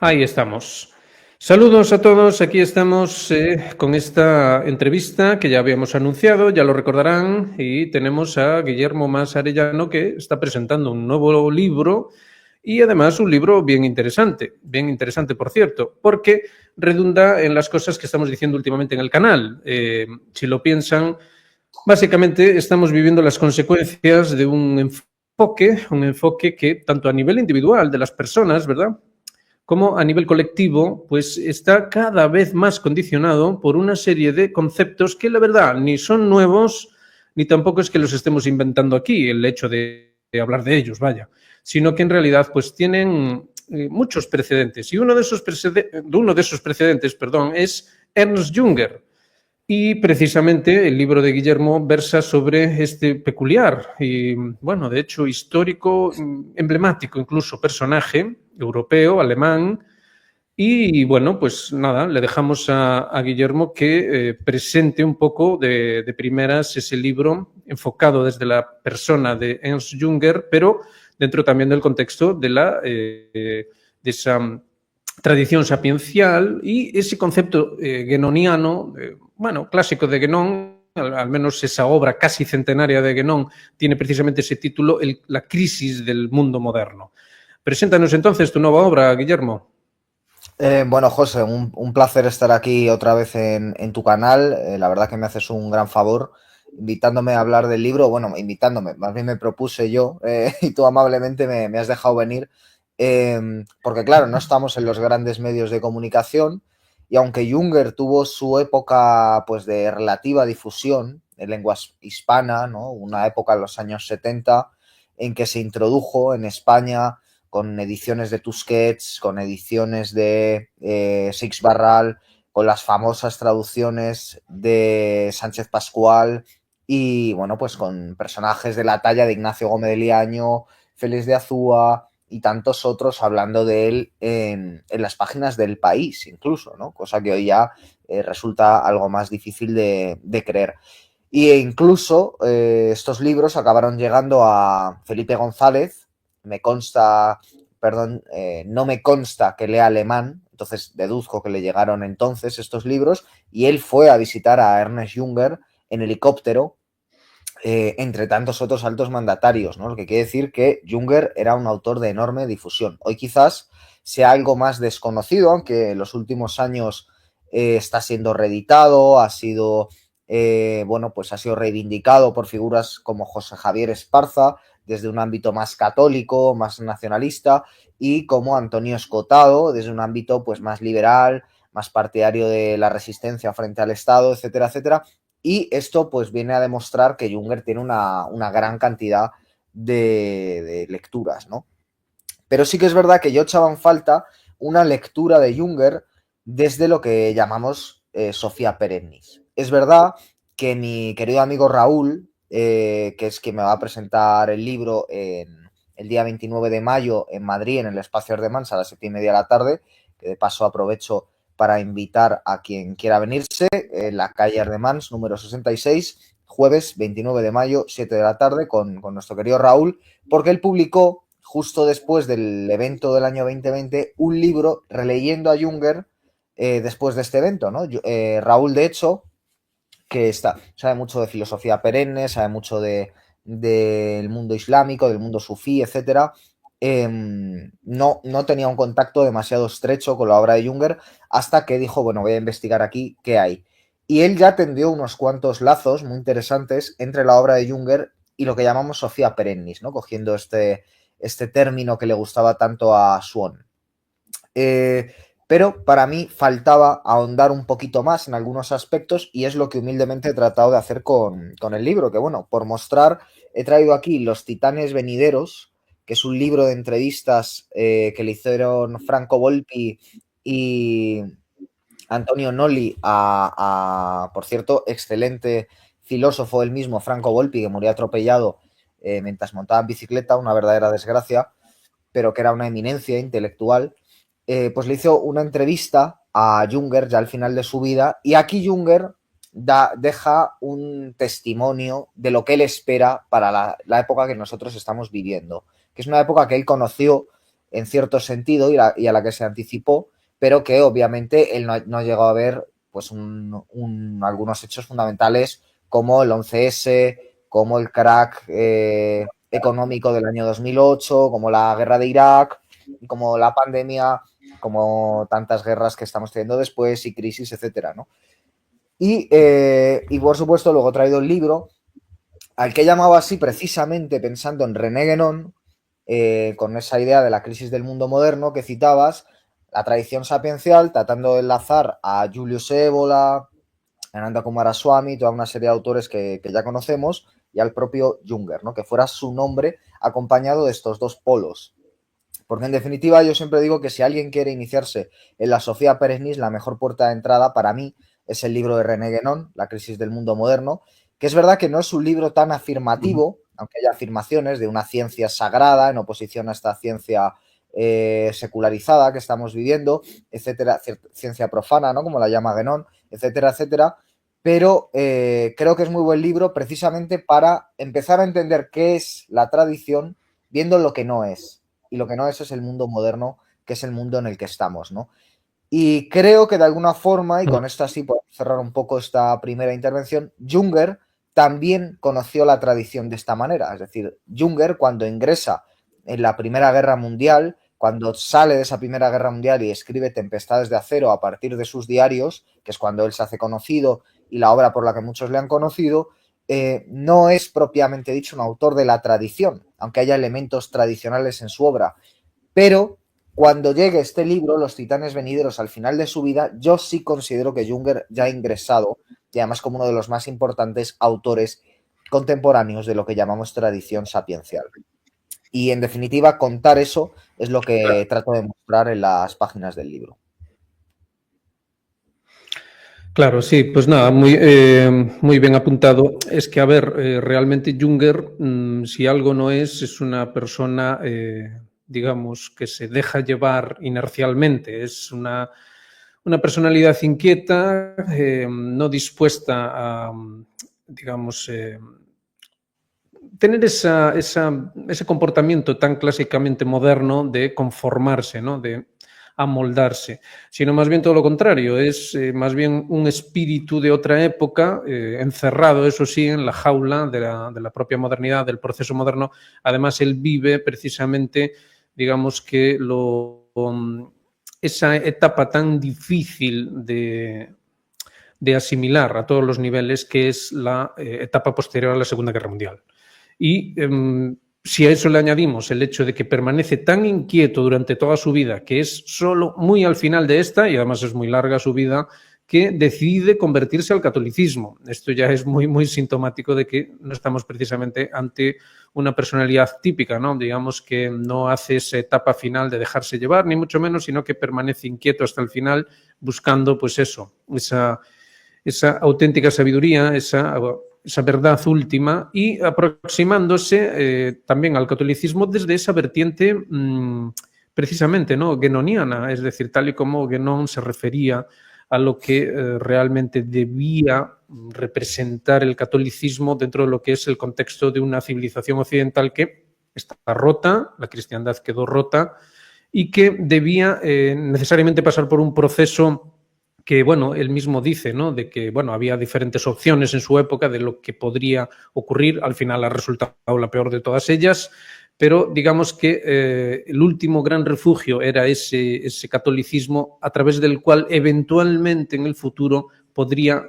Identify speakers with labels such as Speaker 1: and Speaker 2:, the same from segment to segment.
Speaker 1: Ahí estamos. Saludos a todos, aquí estamos con esta entrevista que ya habíamos anunciado, ya lo recordarán, y tenemos a Guillermo Mas Arellano que está presentando un nuevo libro y además un libro bien interesante por cierto, porque redunda en las cosas que estamos diciendo últimamente en el canal. Si lo piensan, básicamente estamos viviendo las consecuencias de un enfoque que tanto a nivel individual de las personas, ¿verdad?, como a nivel colectivo, pues está cada vez más condicionado por una serie de conceptos que la verdad ni son nuevos, ni tampoco es que los estemos inventando aquí, el hecho de hablar de ellos, vaya, sino que en realidad pues tienen muchos precedentes. Y uno de esos precedentes, perdón, es Ernst Jünger. Y precisamente el libro de Guillermo versa sobre este peculiar y, bueno, de hecho histórico, emblemático incluso personaje europeo, alemán. Y bueno, pues nada, le dejamos a Guillermo que presente un poco de primeras ese libro enfocado desde la persona de Ernst Jünger, pero dentro también del contexto de esa tradición sapiencial y ese concepto guénoniano, bueno, clásico de Guénon, al menos esa obra casi centenaria de Guénon tiene precisamente ese título, La crisis del mundo moderno. Preséntanos entonces tu nueva obra, Guillermo.
Speaker 2: Bueno, José, un placer estar aquí otra vez en tu canal. La verdad que me haces un gran favor invitándome a hablar del libro. Bueno, invitándome, más bien me propuse yo y tú amablemente me has dejado venir. Porque claro, no estamos en los grandes medios de comunicación y aunque Junger tuvo su época pues de relativa difusión en lengua hispana, ¿no? Una época en los años 70 en que se introdujo en España con ediciones de Tusquets, con ediciones de Six Barral, con las famosas traducciones de Sánchez Pascual y, bueno, pues con personajes de la talla de Ignacio Gómez de Liaño, Félix de Azúa y tantos otros hablando de él en las páginas del País incluso, ¿no? Cosa que hoy ya resulta algo más difícil de creer. E incluso estos libros acabaron llegando a Felipe González, me consta, perdón, no me consta que lea alemán, entonces deduzco que le llegaron entonces estos libros, y él fue a visitar a Ernest Jünger en helicóptero, entre tantos otros altos mandatarios, ¿no? Lo que quiere decir que Jünger era un autor de enorme difusión. Hoy quizás sea algo más desconocido, aunque en los últimos años está siendo reeditado, ha sido, bueno, pues ha sido reivindicado por figuras como José Javier Esparza, desde un ámbito más católico, más nacionalista, y como Antonio Escotado, desde un ámbito pues más liberal, más partidario de la resistencia frente al Estado, etcétera, etcétera. Y esto pues viene a demostrar que Jünger tiene una gran cantidad de lecturas, ¿no? Pero sí que es verdad que yo echaba en falta una lectura de Jünger desde lo que llamamos Sofía Perennis. Es verdad que mi querido amigo Raúl, que es quien me va a presentar el libro el día 29 de mayo en Madrid, en el Espacio Ardemans, a las 7:30 de la tarde, que de paso aprovecho para invitar a quien quiera venirse, en la calle Ardemans, número 66, jueves 29 de mayo, 7 de la tarde, con nuestro querido Raúl, porque él publicó justo después del evento del año 2020 un libro releyendo a Jünger después de este evento, ¿no? Raúl, de hecho, que sabe mucho de filosofía perenne, sabe mucho del mundo islámico, del mundo sufí, etcétera. No tenía un contacto demasiado estrecho con la obra de Jünger hasta que dijo, bueno, voy a investigar aquí qué hay. Y él ya tendió unos cuantos lazos muy interesantes entre la obra de Jünger y lo que llamamos Sofía perennis, ¿no? Cogiendo este término que le gustaba tanto a Swan. Pero para mí faltaba ahondar un poquito más en algunos aspectos y es lo que humildemente he tratado de hacer con el libro, que bueno, por mostrar, he traído aquí Los Titanes Venideros, que es un libro de entrevistas que le hicieron Franco Volpi y Antonio Nolli por cierto, excelente filósofo él mismo, Franco Volpi, que murió atropellado mientras montaba en bicicleta, una verdadera desgracia, pero que era una eminencia intelectual. Pues le hizo una entrevista a Jünger ya al final de su vida y aquí Jünger deja un testimonio de lo que él espera para la época que nosotros estamos viviendo, que es una época que él conoció en cierto sentido y a la que se anticipó, pero que obviamente él no llegó a ver pues algunos hechos fundamentales como el 11S, como el crack económico del año 2008, como la guerra de Irak, como la pandemia, como tantas guerras que estamos teniendo después y crisis, etcétera, ¿no? Y por supuesto luego he traído el libro al que he llamado así precisamente pensando en René Guénon, con esa idea de la crisis del mundo moderno que citabas, la tradición sapiencial, tratando de enlazar a Julius Evola, Ananda Coomaraswamy, toda una serie de autores que ya conocemos, y al propio Junger, ¿no? Que fuera su nombre acompañado de estos dos polos. Porque en definitiva yo siempre digo que si alguien quiere iniciarse en la Sofía Peresnis, la mejor puerta de entrada para mí es el libro de René Guénon, La crisis del mundo moderno, que es verdad que no es un libro tan afirmativo, aunque haya afirmaciones de una ciencia sagrada en oposición a esta ciencia secularizada que estamos viviendo, etcétera, ciencia profana, ¿no? Como la llama Guénon, etcétera, etcétera. Pero creo que es muy buen libro precisamente para empezar a entender qué es la tradición viendo lo que no es. Y lo que no es el mundo moderno, que es el mundo en el que estamos, ¿no? Y creo que de alguna forma, y con esto así podemos cerrar un poco esta primera intervención, Junger también conoció la tradición de esta manera. Es decir, Junger cuando ingresa en la Primera Guerra Mundial, cuando sale de esa Primera Guerra Mundial y escribe Tempestades de Acero a partir de sus diarios, que es cuando él se hace conocido y la obra por la que muchos le han conocido, no es propiamente dicho un autor de la tradición, aunque haya elementos tradicionales en su obra. Pero cuando llegue este libro, Los Titanes Venideros, al final de su vida, yo sí considero que Junger ya ha ingresado, y además como uno de los más importantes autores contemporáneos de lo que llamamos tradición sapiencial. Y en definitiva, contar eso es lo que trato de mostrar en las páginas del libro.
Speaker 1: Claro, sí, pues nada, muy bien apuntado. Es que, a ver, realmente Junger, si algo no es una persona, digamos, que se deja llevar inercialmente. Es una personalidad inquieta, no dispuesta a, digamos, tener ese comportamiento tan clásicamente moderno de conformarse, ¿no? De amoldarse, sino más bien todo lo contrario, es más bien un espíritu de otra época, encerrado, eso sí, en la jaula de la propia modernidad, del proceso moderno. Además, él vive precisamente, digamos que esa etapa tan difícil de asimilar a todos los niveles, que es la etapa posterior a la Segunda Guerra Mundial. Y si a eso le añadimos el hecho de que permanece tan inquieto durante toda su vida, que es solo muy al final de esta, y además es muy larga su vida, que decide convertirse al catolicismo. Esto ya es muy sintomático de que no estamos precisamente ante una personalidad típica, ¿no? Digamos que no hace esa etapa final de dejarse llevar, ni mucho menos, sino que permanece inquieto hasta el final, buscando, pues eso, esa auténtica sabiduría, esa verdad última, y aproximándose también al catolicismo desde esa vertiente precisamente, ¿no?, guénoniana, es decir, tal y como Guénon se refería a lo que realmente debía representar el catolicismo dentro de lo que es el contexto de una civilización occidental que está rota, la cristiandad quedó rota, y que debía necesariamente pasar por un proceso que, bueno, él mismo dice, ¿no?, de que, bueno, había diferentes opciones en su época de lo que podría ocurrir. Al final ha resultado la peor de todas ellas, pero digamos que el último gran refugio era ese catolicismo a través del cual eventualmente en el futuro podría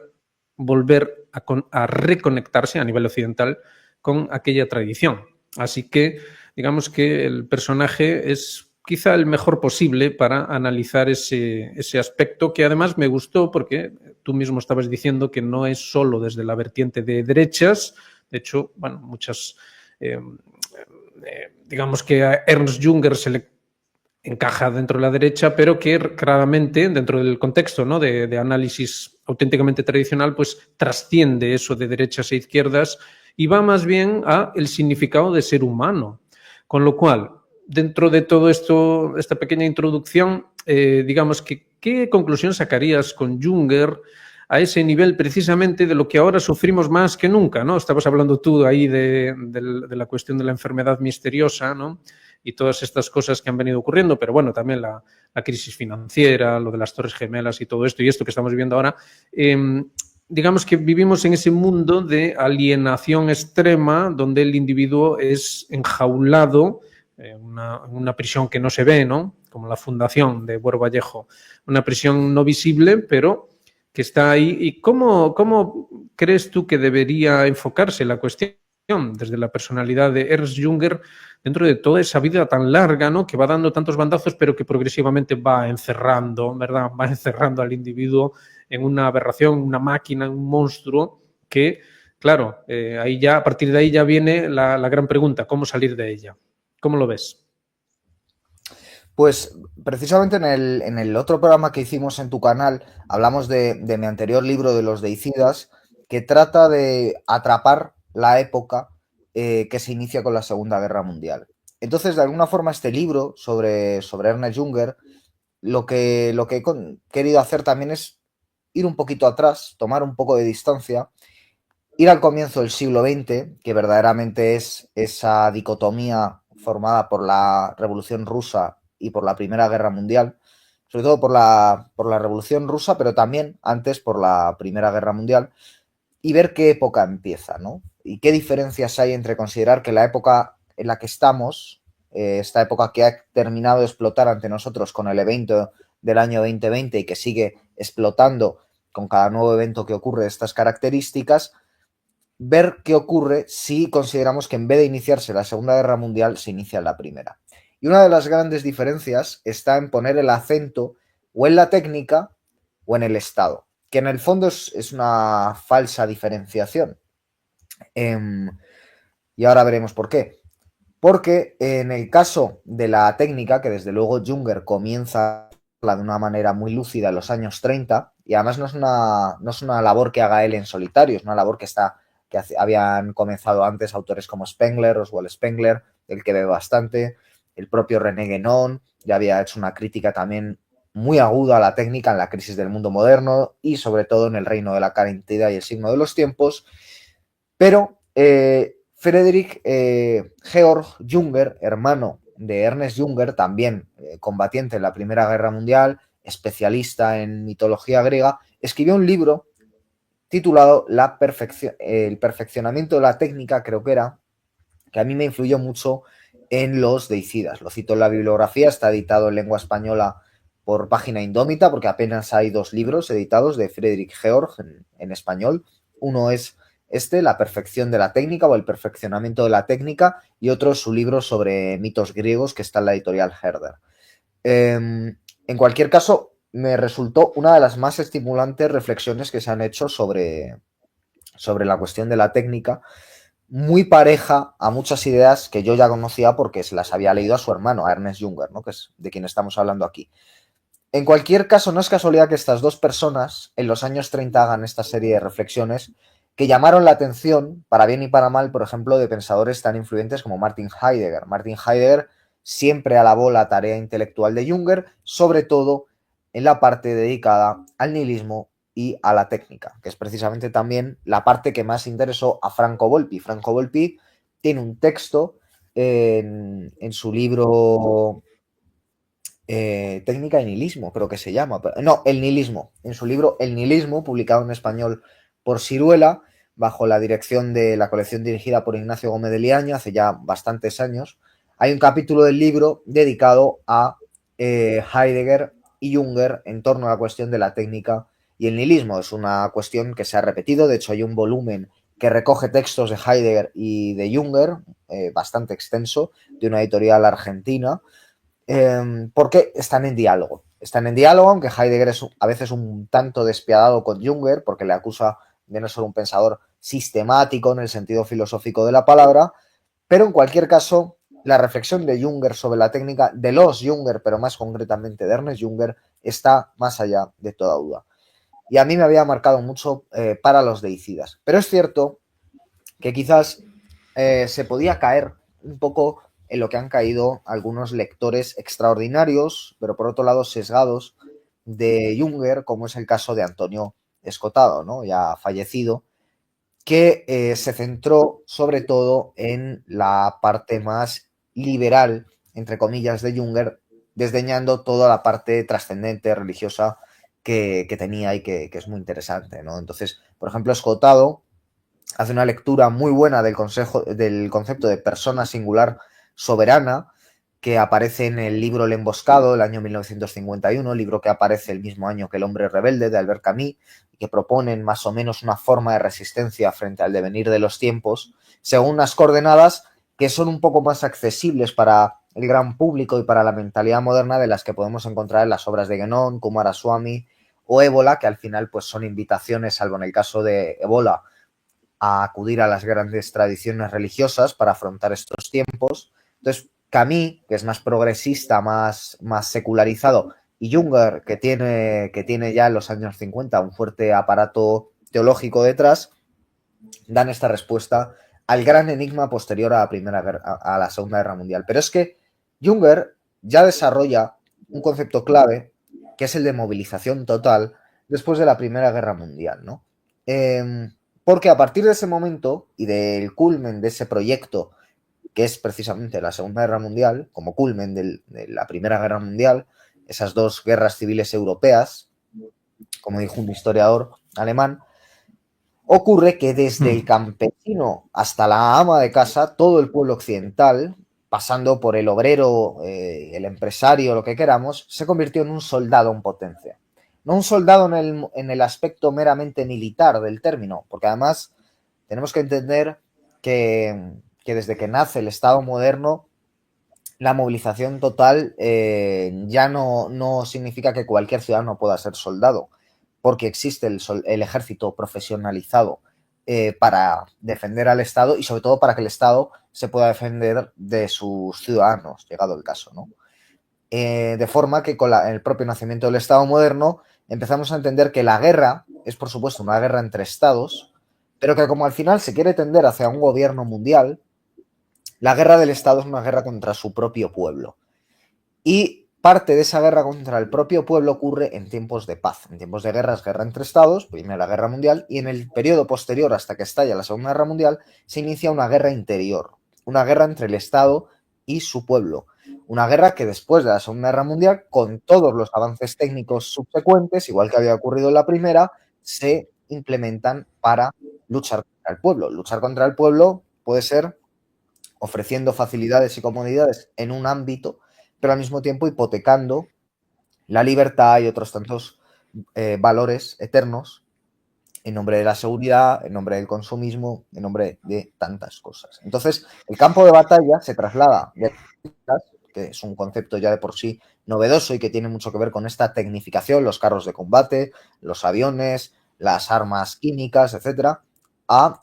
Speaker 1: volver a reconectarse a nivel occidental con aquella tradición. Así que digamos que el personaje es quizá el mejor posible para analizar ese aspecto, que además me gustó porque tú mismo estabas diciendo que no es solo desde la vertiente de derechas. De hecho, bueno, muchas, digamos que a Ernst Junger se le encaja dentro de la derecha, pero que claramente dentro del contexto, ¿no?, de análisis auténticamente tradicional, pues trasciende eso de derechas e izquierdas y va más bien a el significado de ser humano. Con lo cual, dentro de todo esto, esta pequeña introducción, digamos que ¿qué conclusión sacarías con Junger a ese nivel precisamente de lo que ahora sufrimos más que nunca, ¿no? Estabas hablando tú ahí de la cuestión de la enfermedad misteriosa, ¿no?, y todas estas cosas que han venido ocurriendo, pero bueno, también la crisis financiera, lo de las Torres Gemelas y todo esto, y esto que estamos viviendo ahora, digamos que vivimos en ese mundo de alienación extrema donde el individuo es enjaulado en una prisión que no se ve, ¿no? Como la fundación de Buero Vallejo, una prisión no visible, pero que está ahí. ¿Y cómo crees tú que debería enfocarse la cuestión desde la personalidad de Ernst Junger dentro de toda esa vida tan larga, ¿no? Que va dando tantos bandazos, pero que progresivamente va encerrando, ¿verdad? Va encerrando al individuo en una aberración, una máquina, un monstruo que, claro, ahí ya, a partir de ahí ya viene la gran pregunta, ¿cómo salir de ella? ¿Cómo lo ves?
Speaker 2: Pues precisamente en el otro programa que hicimos en tu canal hablamos de mi anterior libro de los deicidas, que trata de atrapar la época que se inicia con la Segunda Guerra Mundial. Entonces, de alguna forma, este libro sobre Ernest Junger, lo que he querido hacer también es ir un poquito atrás, tomar un poco de distancia, ir al comienzo del siglo XX, que verdaderamente es esa dicotomía formada por la Revolución Rusa y por la Primera Guerra Mundial, sobre todo por la Revolución Rusa, pero también antes por la Primera Guerra Mundial, y ver qué época empieza, ¿no? Y qué diferencias hay entre considerar que la época en la que estamos, esta época que ha terminado de explotar ante nosotros con el evento del año 2020 y que sigue explotando con cada nuevo evento que ocurre de estas características, ver qué ocurre si consideramos que en vez de iniciarse la Segunda Guerra Mundial se inicia la Primera. Y una de las grandes diferencias está en poner el acento o en la técnica o en el Estado, que en el fondo es una falsa diferenciación. Y ahora veremos por qué. Porque en el caso de la técnica, que desde luego Junger comienza de una manera muy lúcida en los años 30, y además no es una labor que haga él en solitario, es una labor que habían comenzado antes autores como Spengler, Oswald Spengler, del que ve bastante, el propio René Guénon ya había hecho una crítica también muy aguda a la técnica en la crisis del mundo moderno y sobre todo en el reino de la cantidad y el signo de los tiempos, pero Friedrich Georg Junger, hermano de Ernest Junger, también combatiente en la Primera Guerra Mundial, especialista en mitología griega, escribió un libro titulado El perfeccionamiento de la técnica, creo que era, que a mí me influyó mucho en los deicidas. Lo cito en la bibliografía, está editado en lengua española por Página Indómita, porque apenas hay 2 libros editados de Friedrich Georg en español. Uno es La perfección de la técnica o el perfeccionamiento de la técnica, y otro es su libro sobre mitos griegos que está en la editorial Herder. En cualquier caso, me resultó una de las más estimulantes reflexiones que se han hecho sobre la cuestión de la técnica, muy pareja a muchas ideas que yo ya conocía porque se las había leído a su hermano, a Ernest Junger, ¿no? Que es de quien estamos hablando aquí. En cualquier caso, no es casualidad que estas dos personas en los años 30 hagan esta serie de reflexiones que llamaron la atención, para bien y para mal, por ejemplo, de pensadores tan influyentes como Martin Heidegger. Martin Heidegger siempre alabó la tarea intelectual de Junger, sobre todo en la parte dedicada al nihilismo y a la técnica, que es precisamente también la parte que más interesó a Franco Volpi. Franco Volpi tiene un texto en su libro Técnica y nihilismo, creo que se llama. No, El nihilismo. En su libro El nihilismo, publicado en español por Siruela, bajo la dirección de la colección dirigida por Ignacio Gómez de Liaño, hace ya bastantes años, hay un capítulo del libro dedicado a Heidegger y Junger en torno a la cuestión de la técnica y el nihilismo. Es una cuestión que se ha repetido, de hecho hay un volumen que recoge textos de Heidegger y de Junger, bastante extenso, de una editorial argentina, porque están en diálogo. Están en diálogo, aunque Heidegger es a veces un tanto despiadado con Junger, porque le acusa de no ser un pensador sistemático en el sentido filosófico de la palabra, pero en cualquier caso, la reflexión de Junger sobre la técnica, de los Junger, pero más concretamente de Ernest Junger, está más allá de toda duda. Y a mí me había marcado mucho para los deicidas. Pero es cierto que quizás se podía caer un poco en lo que han caído algunos lectores extraordinarios, pero por otro lado sesgados, de Junger, como es el caso de Antonio Escotado, ¿no? Ya fallecido, que se centró sobre todo en la parte más liberal entre comillas, de Junger, desdeñando toda la parte trascendente, religiosa que tenía y que es muy interesante, ¿no? Entonces, por ejemplo, Escotado hace una lectura muy buena del concepto de persona singular soberana, que aparece en el libro El Emboscado, del año 1951, libro que aparece el mismo año que El hombre rebelde, de Albert Camus, y que proponen más o menos una forma de resistencia frente al devenir de los tiempos, según unas coordenadas que son un poco más accesibles para el gran público y para la mentalidad moderna de las que podemos encontrar en las obras de Guénon, Coomaraswamy o Ébola, que al final pues son invitaciones, salvo en el caso de Ébola, a acudir a las grandes tradiciones religiosas para afrontar estos tiempos. Entonces, Camus, que es más progresista, más secularizado, y Junger, que tiene ya en los años 50 un fuerte aparato teológico detrás, dan esta respuesta al gran enigma posterior a la Segunda Guerra Mundial. Pero es que Junger ya desarrolla un concepto clave, que es el de movilización total después de la Primera Guerra Mundial, ¿no? Porque a partir de ese momento y del culmen de ese proyecto, que es precisamente la Segunda Guerra Mundial, como culmen de la Primera Guerra Mundial, esas dos guerras civiles europeas, como dijo un historiador alemán, ocurre que desde el campesino hasta la ama de casa, todo el pueblo occidental, pasando por el obrero, el empresario, lo que queramos, se convirtió en un soldado en potencia. No un soldado en el aspecto meramente militar del término, porque además tenemos que entender que desde que nace el Estado moderno, la movilización total ya no significa que cualquier ciudadano pueda ser soldado, porque existe el ejército profesionalizado para defender al Estado y sobre todo para que el Estado se pueda defender de sus ciudadanos, llegado el caso, ¿no? De forma que con el propio nacimiento del Estado moderno empezamos a entender que la guerra es, por supuesto, una guerra entre Estados, pero que como al final se quiere tender hacia un gobierno mundial, la guerra del Estado es una guerra contra su propio pueblo. Y parte de esa guerra contra el propio pueblo ocurre en tiempos de paz. En tiempos de guerra es guerra entre Estados, Primera Guerra Mundial, y en el periodo posterior, hasta que estalla la Segunda Guerra Mundial, se inicia una guerra interior, una guerra entre el Estado y su pueblo. Una guerra que después de la Segunda Guerra Mundial, con todos los avances técnicos subsecuentes, igual que había ocurrido en la primera, se implementan para luchar contra el pueblo. Luchar contra el pueblo puede ser ofreciendo facilidades y comodidades en un ámbito, pero al mismo tiempo hipotecando la libertad y otros tantos valores eternos en nombre de la seguridad, en nombre del consumismo, en nombre de tantas cosas. Entonces, el campo de batalla se traslada, que es un concepto ya de por sí novedoso y que tiene mucho que ver con esta tecnificación, los carros de combate, los aviones, las armas químicas, etcétera, a,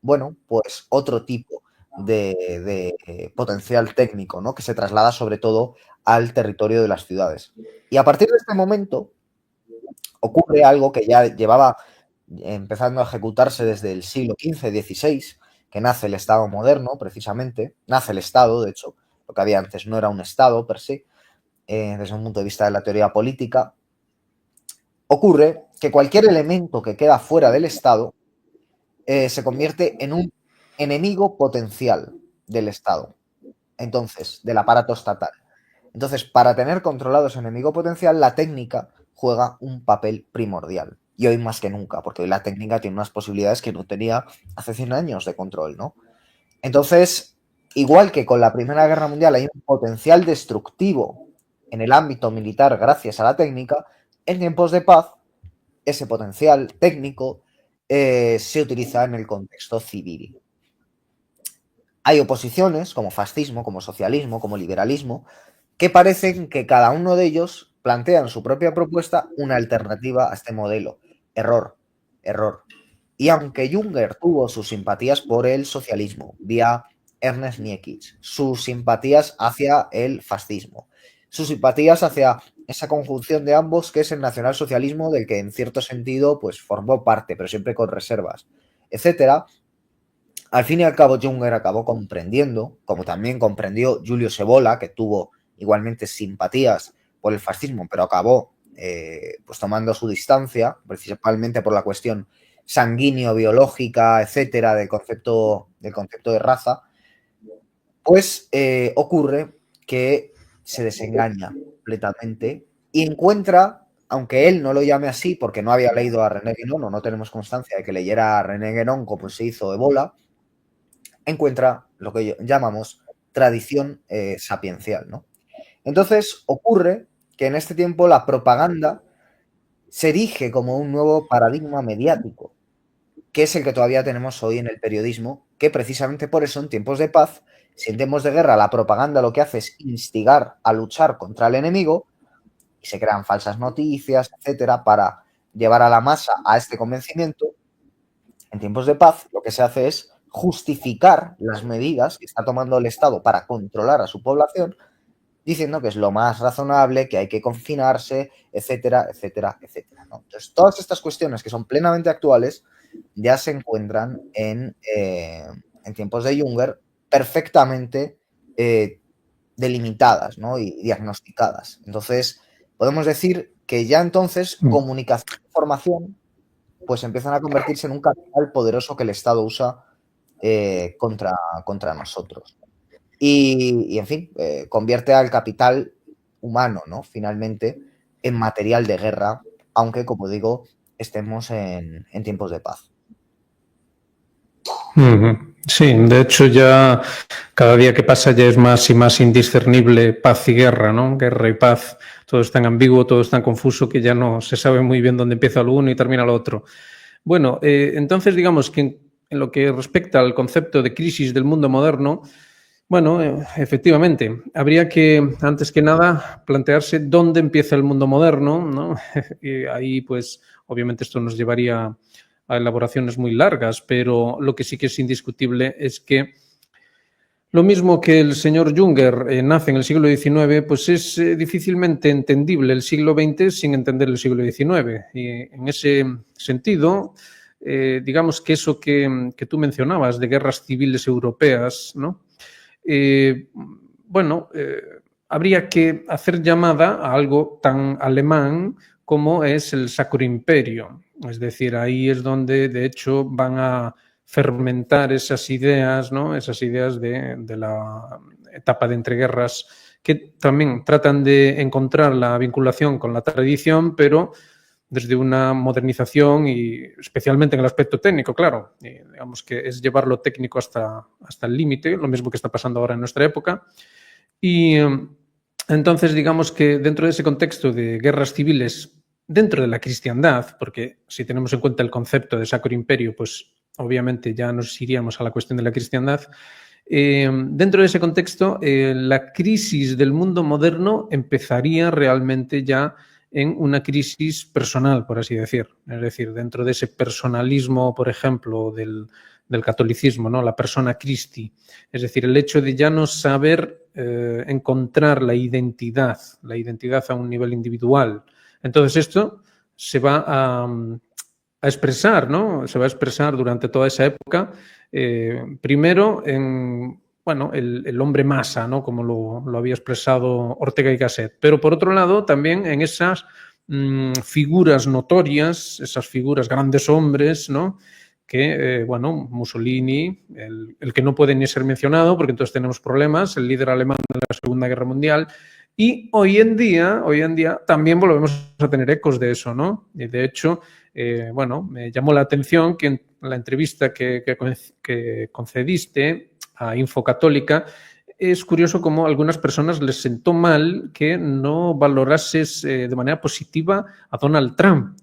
Speaker 2: bueno, pues otro tipo de potencial técnico, ¿no? Que se traslada sobre todo al territorio de las ciudades. Y a partir de este momento ocurre algo que ya llevaba empezando a ejecutarse desde el siglo XV-XVI, que nace el Estado moderno, precisamente, nace el Estado, de hecho, lo que había antes no era un Estado per se, desde un punto de vista de la teoría política. Ocurre que cualquier elemento que queda fuera del Estado se convierte en un enemigo potencial del Estado, entonces, del aparato estatal. Entonces, para tener controlado ese enemigo potencial, la técnica juega un papel primordial. Y hoy más que nunca, porque hoy la técnica tiene unas posibilidades que no tenía hace 100 años de control, ¿no? Entonces, igual que con la Primera Guerra Mundial hay un potencial destructivo en el ámbito militar gracias a la técnica, en tiempos de paz, ese potencial técnico se utiliza en el contexto civil. Hay oposiciones como fascismo, como socialismo, como liberalismo, que parecen que cada uno de ellos plantean su propia propuesta, una alternativa a este modelo. Error, error. Y aunque Junger tuvo sus simpatías por el socialismo, vía Ernest Niekisch, sus simpatías hacia el fascismo, sus simpatías hacia esa conjunción de ambos que es el nacionalsocialismo del que en cierto sentido pues formó parte, pero siempre con reservas, etcétera. Al fin y al cabo, Junger acabó comprendiendo, como también comprendió Julio Evola, que tuvo igualmente simpatías por el fascismo, pero acabó pues tomando su distancia, principalmente por la cuestión sanguíneo-biológica, etcétera, del concepto de raza, pues ocurre que se desengaña completamente y encuentra, aunque él no lo llame así porque no había leído a René Guénon, o no tenemos constancia de que leyera a René Guénon como se hizo Ebola, encuentra lo que llamamos tradición sapiencial, ¿no? Entonces ocurre que en este tiempo la propaganda se erige como un nuevo paradigma mediático, que es el que todavía tenemos hoy en el periodismo, que precisamente por eso en tiempos de paz, si en tiempos de guerra la propaganda lo que hace es instigar a luchar contra el enemigo y se crean falsas noticias, etcétera, para llevar a la masa a este convencimiento, en tiempos de paz lo que se hace es justificar las medidas que está tomando el Estado para controlar a su población, diciendo que es lo más razonable, que hay que confinarse, etcétera, etcétera, etcétera, ¿no? Entonces, todas estas cuestiones que son plenamente actuales ya se encuentran en tiempos de Junger perfectamente delimitadas, ¿no? Y diagnosticadas. Entonces, podemos decir que ya entonces comunicación e información pues empiezan a convertirse en un capital poderoso que el Estado usa contra nosotros. Y en fin, convierte al capital humano, ¿no? Finalmente, en material de guerra, aunque, como digo, estemos en tiempos de paz.
Speaker 1: Sí, de hecho ya cada día que pasa ya es más y más indiscernible paz y guerra, ¿no? Guerra y paz, todo es tan ambiguo, todo es tan confuso que ya no se sabe muy bien dónde empieza lo uno y termina lo otro. Bueno, entonces digamos que en lo que respecta al concepto de crisis del mundo moderno, bueno, efectivamente, habría que, antes que nada, plantearse dónde empieza el mundo moderno, ¿no? Y ahí, pues, obviamente esto nos llevaría a elaboraciones muy largas, pero lo que sí que es indiscutible es que lo mismo que el señor Junger nace en el siglo XIX, pues es difícilmente entendible el siglo XX sin entender el siglo XIX. Y en ese sentido, digamos que eso que tú mencionabas de guerras civiles europeas, ¿no? Bueno, habría que hacer llamada a algo tan alemán como es el Sacro Imperio. Es decir, ahí es donde, de hecho, van a fermentar esas ideas, ¿no? Esas ideas de la etapa de entreguerras que también tratan de encontrar la vinculación con la tradición, pero desde una modernización y especialmente en el aspecto técnico, claro. Digamos que es llevar lo técnico hasta el límite, lo mismo que está pasando ahora en nuestra época. Y entonces, digamos que dentro de ese contexto de guerras civiles, dentro de la cristiandad, porque si tenemos en cuenta el concepto de Sacro Imperio, pues obviamente ya nos iríamos a la cuestión de la cristiandad. Dentro de ese contexto, la crisis del mundo moderno empezaría realmente ya en una crisis personal, por así decir. Es decir, dentro de ese personalismo, por ejemplo, del catolicismo, ¿no? La persona Christi. Es decir, el hecho de ya no saber encontrar la identidad a un nivel individual. Entonces esto se va a expresar, ¿no? Se va a expresar durante toda esa época, primero en, bueno, el hombre masa, ¿no? Como lo había expresado Ortega y Gasset, pero por otro lado también en esas figuras notorias, esas figuras grandes hombres, ¿no? Que, bueno, Mussolini, el que no puede ni ser mencionado, porque entonces tenemos problemas, el líder alemán de la Segunda Guerra Mundial, y hoy en día también volvemos a tener ecos de eso, ¿no? Y de hecho, bueno, me llamó la atención que en la entrevista que concediste a Infocatólica, es curioso cómo a algunas personas les sentó mal que no valorases de manera positiva a Donald Trump.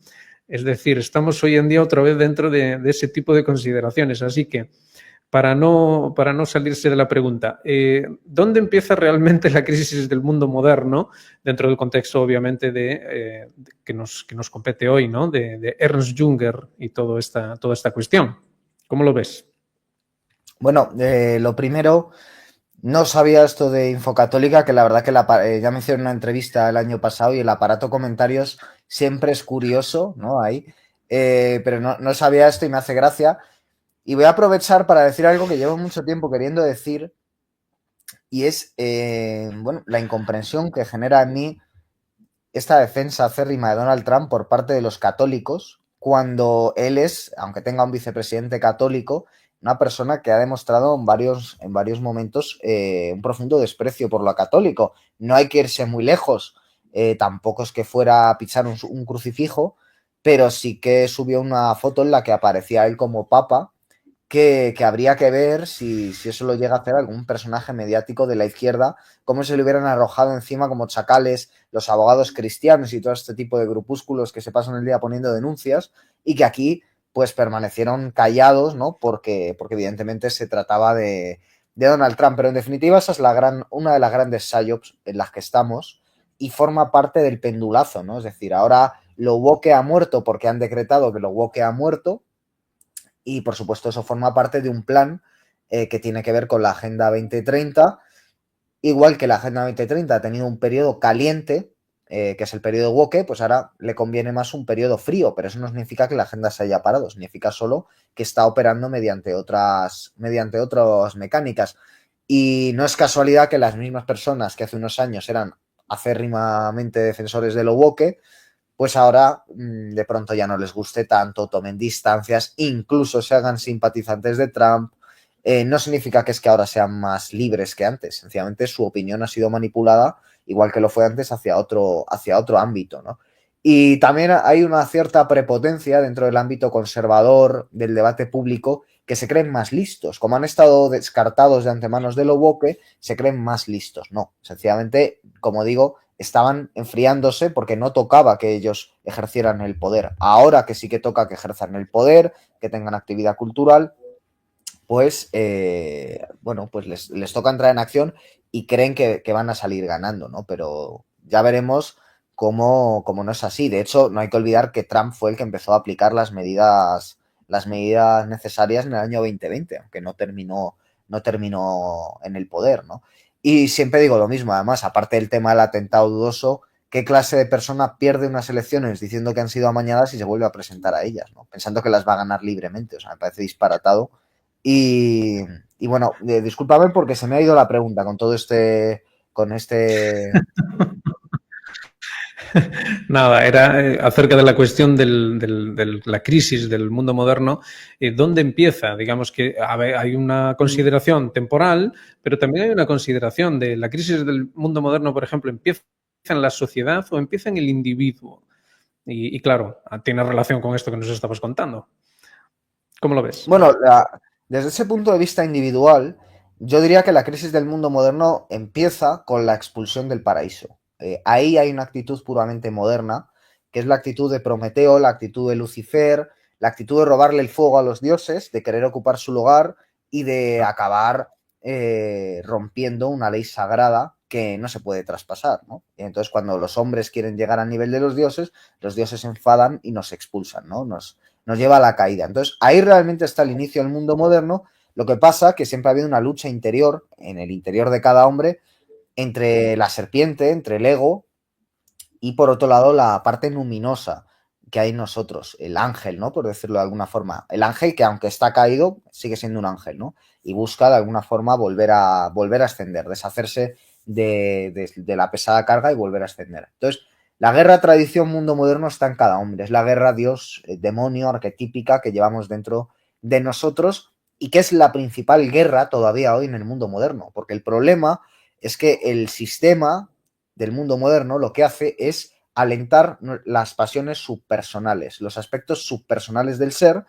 Speaker 1: Es decir, estamos hoy en día otra vez dentro de ese tipo de consideraciones. Así que, para no salirse de la pregunta, ¿dónde empieza realmente la crisis del mundo moderno? Dentro del contexto, obviamente, que nos compete hoy, ¿no? De Ernst Junger y toda esta cuestión. ¿Cómo lo ves?
Speaker 2: Bueno, lo primero, no sabía esto de Infocatólica, que la verdad que ya me hicieron una entrevista el año pasado y el aparato comentarios siempre es curioso, ¿no? Ahí, pero no sabía esto y me hace gracia. Y voy a aprovechar para decir algo que llevo mucho tiempo queriendo decir y es, bueno, la incomprensión que genera en mí esta defensa acérrima de Donald Trump por parte de los católicos cuando él es, aunque tenga un vicepresidente católico, una persona que ha demostrado en varios momentos un profundo desprecio por lo católico. No hay que irse muy lejos, tampoco es que fuera a pisar un crucifijo, pero sí que subió una foto en la que aparecía él como papa, que habría que ver si eso lo llega a hacer algún personaje mediático de la izquierda, cómo se le hubieran arrojado encima como chacales los abogados cristianos y todo este tipo de grupúsculos que se pasan el día poniendo denuncias y que aquí pues permanecieron callados, ¿no? Porque evidentemente se trataba de Donald Trump, pero en definitiva esa es una de las grandes psyops en las que estamos y forma parte del pendulazo, ¿no? Es decir, ahora lo woke ha muerto porque han decretado que lo woke ha muerto y por supuesto eso forma parte de un plan que tiene que ver con la Agenda 2030, igual que la Agenda 2030 ha tenido un periodo caliente, que es el periodo woke, pues ahora le conviene más un periodo frío, pero eso no significa que la agenda se haya parado, significa solo que está operando mediante otras mecánicas. Y no es casualidad que las mismas personas que hace unos años eran acérrimamente defensores de lo woke, pues ahora de pronto ya no les guste tanto, tomen distancias, incluso se hagan simpatizantes de Trump. No significa que es que ahora sean más libres que antes, sencillamente su opinión ha sido manipulada, igual que lo fue antes, hacia otro ámbito, ¿no? Y también hay una cierta prepotencia dentro del ámbito conservador del debate público que se creen más listos. Como han estado descartados de antemano de lo woke, se creen más listos. No, sencillamente, como digo, estaban enfriándose porque no tocaba que ellos ejercieran el poder. Ahora que sí que toca que ejerzan el poder, que tengan actividad cultural, pues, bueno, pues les toca entrar en acción y creen que van a salir ganando, ¿no? Pero ya veremos cómo no es así. De hecho, no hay que olvidar que Trump fue el que empezó a aplicar las medidas necesarias en el año 2020, aunque no terminó en el poder, ¿no? Y siempre digo lo mismo, además, aparte del tema del atentado dudoso, ¿qué clase de persona pierde unas elecciones diciendo que han sido amañadas y se vuelve a presentar a ellas, ¿no? Pensando que las va a ganar libremente? O sea, me parece disparatado. Y, y bueno, discúlpame porque se me ha ido la pregunta con este.
Speaker 1: Nada, era acerca de la cuestión de la crisis del mundo moderno. ¿Dónde empieza? Digamos que hay una consideración temporal, pero también hay una consideración de la crisis del mundo moderno, por ejemplo, ¿empieza en la sociedad o empieza en el individuo? Y claro, tiene relación con esto que nos estabas contando. ¿Cómo lo ves?
Speaker 2: Bueno, desde ese punto de vista individual, yo diría que la crisis del mundo moderno empieza con la expulsión del paraíso. Ahí hay una actitud puramente moderna, que es la actitud de Prometeo, la actitud de Lucifer, la actitud de robarle el fuego a los dioses, de querer ocupar su lugar y de acabar rompiendo una ley sagrada que no se puede traspasar, ¿no? Y entonces, cuando los hombres quieren llegar al nivel de los dioses se enfadan y nos expulsan, ¿no? Nos lleva a la caída. Entonces, ahí realmente está el inicio del mundo moderno. Lo que pasa que siempre ha habido una lucha interior, en el interior de cada hombre, entre la serpiente, entre el ego, y por otro lado la parte luminosa que hay en nosotros, el ángel, ¿no? Por decirlo de alguna forma. El ángel que aunque está caído, sigue siendo un ángel, ¿no? Y busca de alguna forma volver a ascender, deshacerse de la pesada carga y volver a ascender. Entonces, la guerra tradición mundo moderno está en cada hombre. Es la guerra Dios, demonio, arquetípica que llevamos dentro de nosotros y que es la principal guerra todavía hoy en el mundo moderno. Porque el problema es que el sistema del mundo moderno lo que hace es alentar las pasiones subpersonales, los aspectos subpersonales del ser,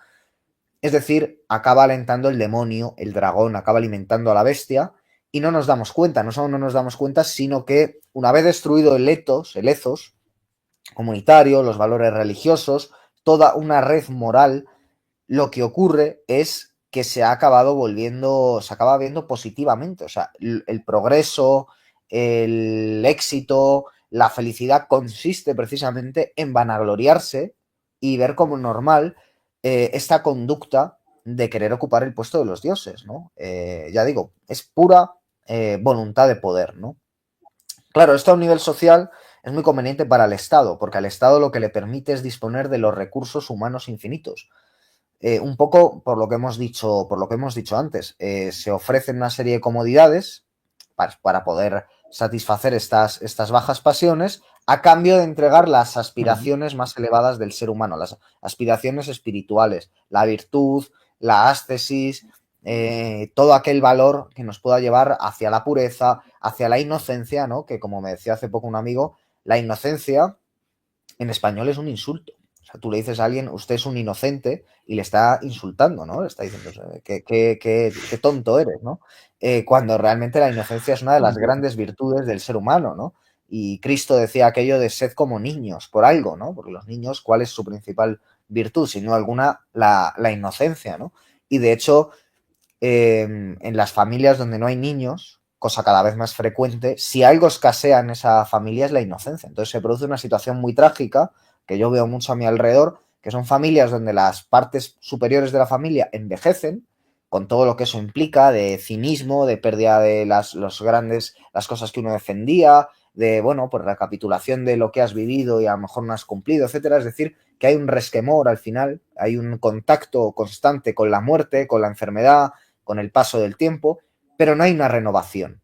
Speaker 2: es decir, acaba alentando el demonio, el dragón, acaba alimentando a la bestia y no nos damos cuenta, no solo no nos damos cuenta, sino que una vez destruido el ethos comunitario, los valores religiosos, toda una red moral, lo que ocurre es que se acaba viendo positivamente. O sea, el progreso, el éxito, la felicidad consiste precisamente en vanagloriarse y ver como normal esta conducta de querer ocupar el puesto de los dioses, ¿no? Ya digo, es pura voluntad de poder, ¿no? Claro, esto a un nivel social es muy conveniente para el Estado, porque al Estado lo que le permite es disponer de los recursos humanos infinitos. Un poco por lo que hemos dicho antes, se ofrecen una serie de comodidades para poder satisfacer estas bajas pasiones a cambio de entregar las aspiraciones más elevadas del ser humano, las aspiraciones espirituales, la virtud, la ascesis, todo aquel valor que nos pueda llevar hacia la pureza, hacia la inocencia, ¿no? Que como me decía hace poco un amigo, la inocencia en español es un insulto. O sea, tú le dices a alguien, usted es un inocente, y le está insultando, ¿no? Le está diciendo, qué tonto eres, ¿no? Cuando realmente la inocencia es una de las grandes virtudes del ser humano, ¿no? Y Cristo decía aquello de sed como niños, por algo, ¿no? Porque los niños, ¿cuál es su principal virtud? Sin duda alguna, la inocencia, ¿no? Y de hecho, en las familias donde no hay niños, cosa cada vez más frecuente, si algo escasea en esa familia es la inocencia. Entonces se produce una situación muy trágica que yo veo mucho a mi alrededor, que son familias donde las partes superiores de la familia envejecen, con todo lo que eso implica de cinismo, de pérdida de las cosas que uno defendía, de, bueno, pues recapitulación de lo que has vivido y a lo mejor no has cumplido, etcétera. Es decir, que hay un resquemor al final, hay un contacto constante con la muerte, con la enfermedad, con el paso del tiempo, pero no hay una renovación,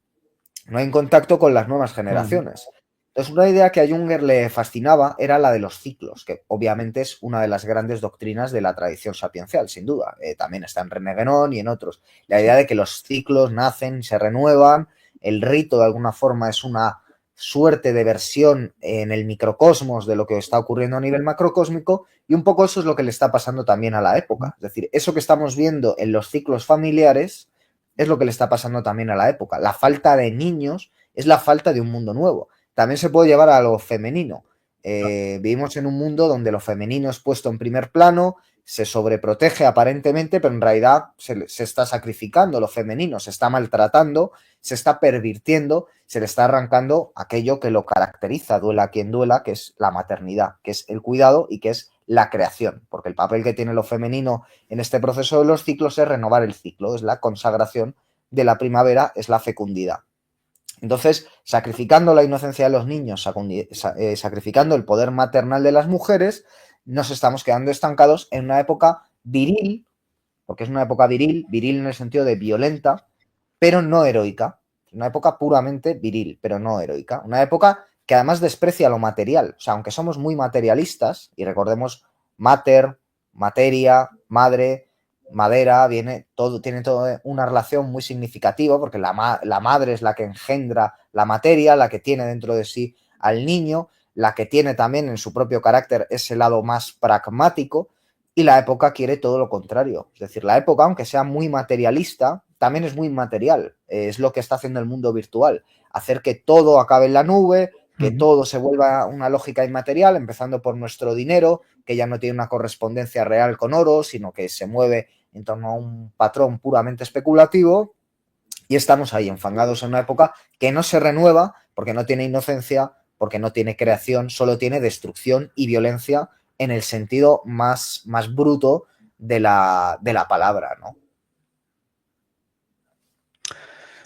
Speaker 2: no hay un contacto con las nuevas generaciones. Entonces, una idea que a Junger le fascinaba era la de los ciclos, que obviamente es una de las grandes doctrinas de la tradición sapiencial, sin duda. También está en René Guénon y en otros. La idea de que los ciclos nacen, se renuevan, el rito de alguna forma es una suerte de versión en el microcosmos de lo que está ocurriendo a nivel macrocósmico, y un poco eso es lo que le está pasando también a la época. Es decir, eso que estamos viendo en los ciclos familiares es lo que le está pasando también a la época. La falta de niños es la falta de un mundo nuevo. También se puede llevar a lo femenino. Vivimos en un mundo donde lo femenino es puesto en primer plano, se sobreprotege aparentemente, pero en realidad se está sacrificando lo femenino, se está maltratando, se está pervirtiendo, se le está arrancando aquello que lo caracteriza, duela a quien duela, que es la maternidad, que es el cuidado y que es la creación, porque el papel que tiene lo femenino en este proceso de los ciclos es renovar el ciclo, es la consagración de la primavera, es la fecundidad. Entonces, sacrificando la inocencia de los niños, sacrificando el poder maternal de las mujeres, nos estamos quedando estancados en una época viril, porque es una época viril en el sentido de violenta, pero no heroica. Una época puramente viril, pero no heroica. Una época que además desprecia lo material. O sea, aunque somos muy materialistas, y recordemos mater, materia, madre, madera, tiene todo una relación muy significativa, porque la madre es la que engendra la materia, la que tiene dentro de sí al niño, la que tiene también en su propio carácter ese lado más pragmático, y la época quiere todo lo contrario. Es decir, la época, aunque sea muy materialista, también es muy material. Es lo que está haciendo el mundo virtual. Hacer que todo acabe en la nube, que todo se vuelva una lógica inmaterial, empezando por nuestro dinero, que ya no tiene una correspondencia real con oro, sino que se mueve en torno a un patrón puramente especulativo, y estamos ahí enfangados en una época que no se renueva porque no tiene inocencia, porque no tiene creación, solo tiene destrucción y violencia en el sentido más bruto de la palabra, ¿no?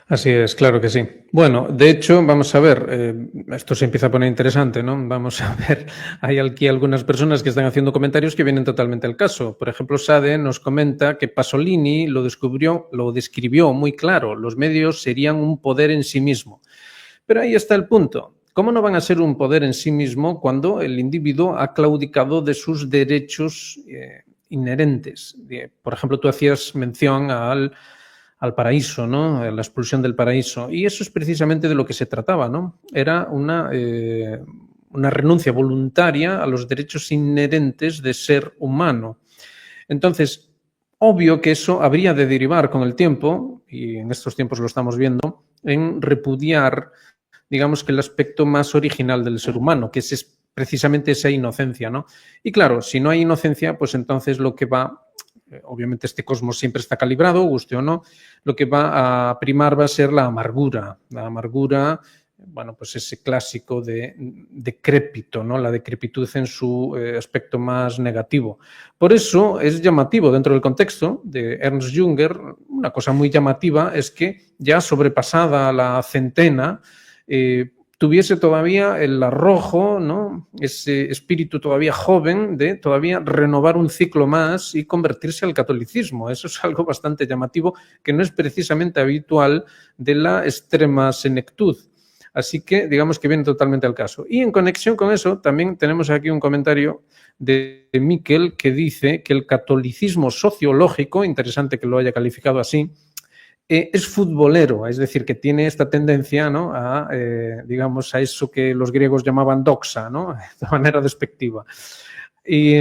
Speaker 1: Así es, claro que sí. Bueno, de hecho, vamos a ver, esto se empieza a poner interesante, ¿no? Vamos a ver, hay aquí algunas personas que están haciendo comentarios que vienen totalmente al caso. Por ejemplo, Sade nos comenta que Pasolini lo describió muy claro, los medios serían un poder en sí mismo. Pero ahí está el punto. ¿Cómo no van a ser un poder en sí mismo cuando el individuo ha claudicado de sus derechos inherentes? Por ejemplo, tú hacías mención al paraíso, ¿no? La expulsión del paraíso. Y eso es precisamente de lo que se trataba, ¿no? Era una renuncia voluntaria a los derechos inherentes de ser humano. Entonces, obvio que eso habría de derivar con el tiempo, y en estos tiempos lo estamos viendo, en repudiar, digamos, que el aspecto más original del ser humano, que es precisamente esa inocencia, ¿no? Y claro, si no hay inocencia, pues entonces lo que va, obviamente este cosmos siempre está calibrado, guste o no, lo que va a primar va a ser la amargura, bueno, pues ese clásico de decrépito, ¿no? La decrepitud en su aspecto más negativo. Por eso es llamativo dentro del contexto de Ernst Junger, una cosa muy llamativa es que ya sobrepasada la centena, tuviese todavía el arrojo, ¿no? Ese espíritu todavía joven de todavía renovar un ciclo más y convertirse al catolicismo. Eso es algo bastante llamativo que no es precisamente habitual de la extrema senectud. Así que digamos que viene totalmente al caso. Y en conexión con eso, también tenemos aquí un comentario de Miquel que dice que el catolicismo sociológico, interesante que lo haya calificado así, es futbolero, es decir, que tiene esta tendencia, ¿no?, a, digamos, a eso que los griegos llamaban doxa, ¿no?, de manera despectiva. Y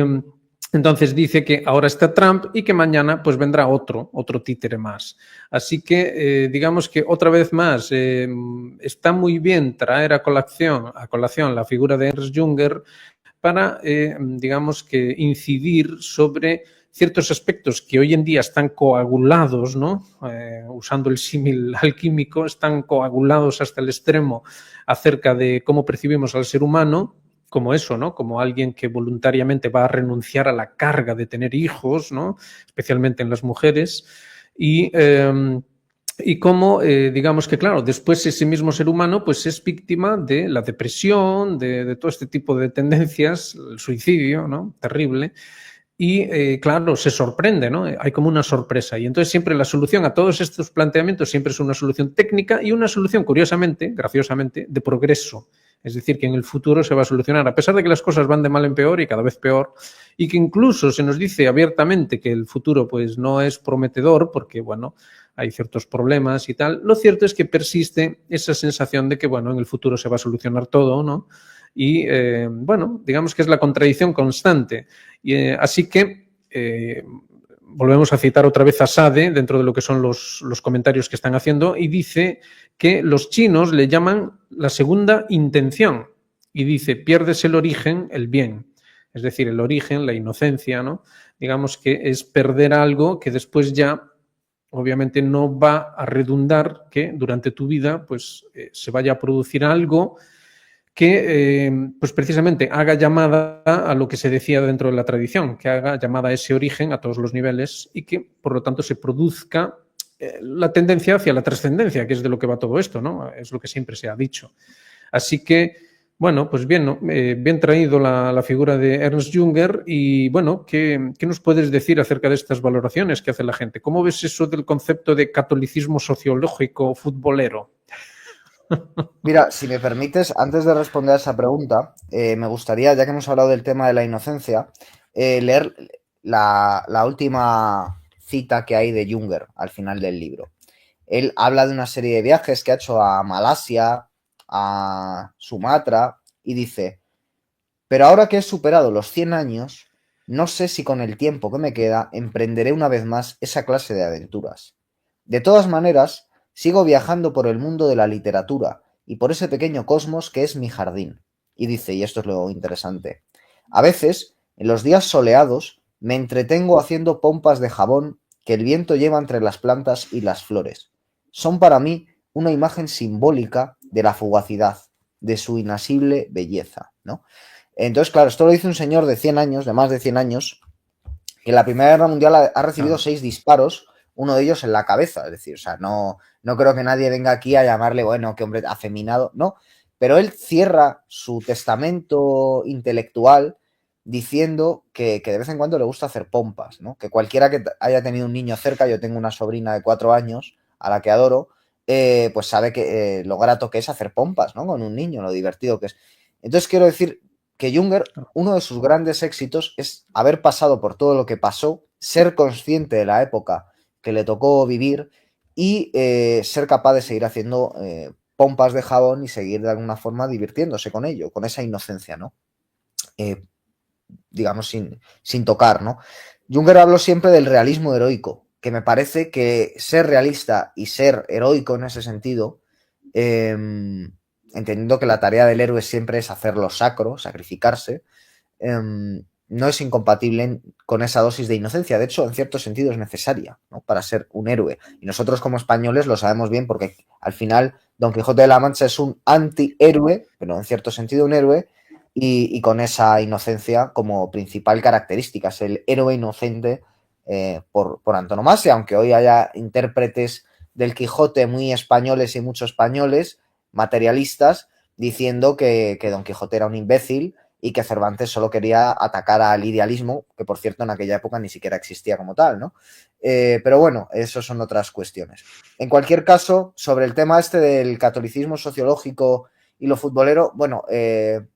Speaker 1: entonces dice que ahora está Trump y que mañana pues vendrá otro títere más. Así que digamos que otra vez más está muy bien traer a colación la figura de Ernst Jünger para, digamos, que incidir sobre ciertos aspectos que hoy en día están coagulados, ¿no? Usando el símil alquímico, están coagulados hasta el extremo acerca de cómo percibimos al ser humano, como eso, ¿no? Como alguien que voluntariamente va a renunciar a la carga de tener hijos, ¿no? Especialmente en las mujeres. Y cómo, digamos que, claro, después ese mismo ser humano pues es víctima de la depresión, de todo este tipo de tendencias, el suicidio, ¿no? Terrible. Y, claro, se sorprende, ¿no? Hay como una sorpresa. Y entonces siempre la solución a todos estos planteamientos siempre es una solución técnica y una solución, curiosamente, graciosamente, de progreso. Es decir, que en el futuro se va a solucionar, a pesar de que las cosas van de mal en peor y cada vez peor, y que incluso se nos dice abiertamente que el futuro pues no es prometedor porque, bueno, hay ciertos problemas y tal. Lo cierto es que persiste esa sensación de que, bueno, en el futuro se va a solucionar todo, ¿no? Y, bueno, digamos que es la contradicción constante. Y, así que volvemos a citar otra vez a Sade dentro de lo que son los comentarios que están haciendo y dice que los chinos le llaman la segunda intención y dice, pierdes el origen, el bien. Es decir, el origen, la inocencia, ¿no? Digamos que es perder algo que después ya obviamente no va a redundar que durante tu vida pues se vaya a producir algo que pues precisamente haga llamada a lo que se decía dentro de la tradición, que haga llamada a ese origen a todos los niveles y que por lo tanto se produzca la tendencia hacia la trascendencia, que es de lo que va todo esto, ¿no? Es lo que siempre se ha dicho. Así que, bueno, pues bien, ¿no? Bien traído la figura de Ernst Jünger y, bueno, ¿qué nos puedes decir acerca de estas valoraciones que hace la gente? ¿Cómo ves eso del concepto de catolicismo sociológico futbolero?
Speaker 2: Mira, si me permites, antes de responder a esa pregunta, me gustaría, ya que hemos hablado del tema de la inocencia, leer la última cita que hay de Jünger al final del libro. Él habla de una serie de viajes que ha hecho a Malasia, a Sumatra, y dice, pero ahora que he superado los 100 años, no sé si con el tiempo que me queda emprenderé una vez más esa clase de aventuras. De todas maneras, sigo viajando por el mundo de la literatura y por ese pequeño cosmos que es mi jardín. Y dice, y esto es lo interesante, a veces, en los días soleados, me entretengo haciendo pompas de jabón que el viento lleva entre las plantas y las flores. Son para mí una imagen simbólica de la fugacidad, de su inasible belleza, ¿no? Entonces, claro, esto lo dice un señor de 100 años, de más de 100 años, que en la Primera Guerra Mundial ha recibido 6 disparos, uno de ellos en la cabeza. Es decir, o sea, no creo que nadie venga aquí a llamarle, bueno, qué hombre afeminado, no. Pero él cierra su testamento intelectual diciendo que de vez en cuando le gusta hacer pompas, ¿no? Que cualquiera que haya tenido un niño cerca, yo tengo una sobrina de 4 años, a la que adoro, pues sabe que lo grato que es hacer pompas, ¿no? Con un niño, lo divertido que es. Entonces quiero decir que Jünger, uno de sus grandes éxitos es haber pasado por todo lo que pasó, ser consciente de la época que le tocó vivir y ser capaz de seguir haciendo pompas de jabón y seguir de alguna forma divirtiéndose con ello, con esa inocencia, ¿no? Digamos, sin tocar, ¿no? Jünger habló siempre del realismo heroico, que me parece que ser realista y ser heroico en ese sentido, entendiendo que la tarea del héroe siempre es hacer lo sacro, sacrificarse, no es incompatible con esa dosis de inocencia. De hecho, en cierto sentido es necesaria, ¿no? Para ser un héroe. Y nosotros como españoles lo sabemos bien porque al final Don Quijote de la Mancha es un antihéroe, pero en cierto sentido un héroe, y con esa inocencia como principal característica. Es el héroe inocente por antonomasia, aunque hoy haya intérpretes del Quijote muy españoles y muchos españoles, materialistas, diciendo que Don Quijote era un imbécil y que Cervantes solo quería atacar al idealismo, que por cierto en aquella época ni siquiera existía como tal, ¿no? Pero bueno, eso son otras cuestiones. En cualquier caso, sobre el tema este del catolicismo sociológico y lo futbolero, bueno, el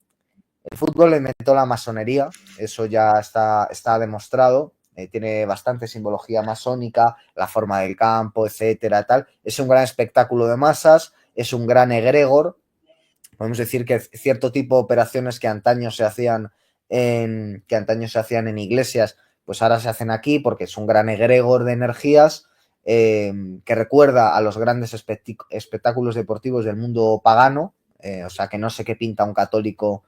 Speaker 2: fútbol le inventó la masonería, eso ya está demostrado, tiene bastante simbología masónica, la forma del campo, etcétera, tal. Es un gran espectáculo de masas, es un gran egregor. Podemos decir que cierto tipo de operaciones que antaño se hacían en iglesias, pues ahora se hacen aquí porque es un gran egregor de energías que recuerda a los grandes espectáculos deportivos del mundo pagano, o sea que no sé qué pinta un católico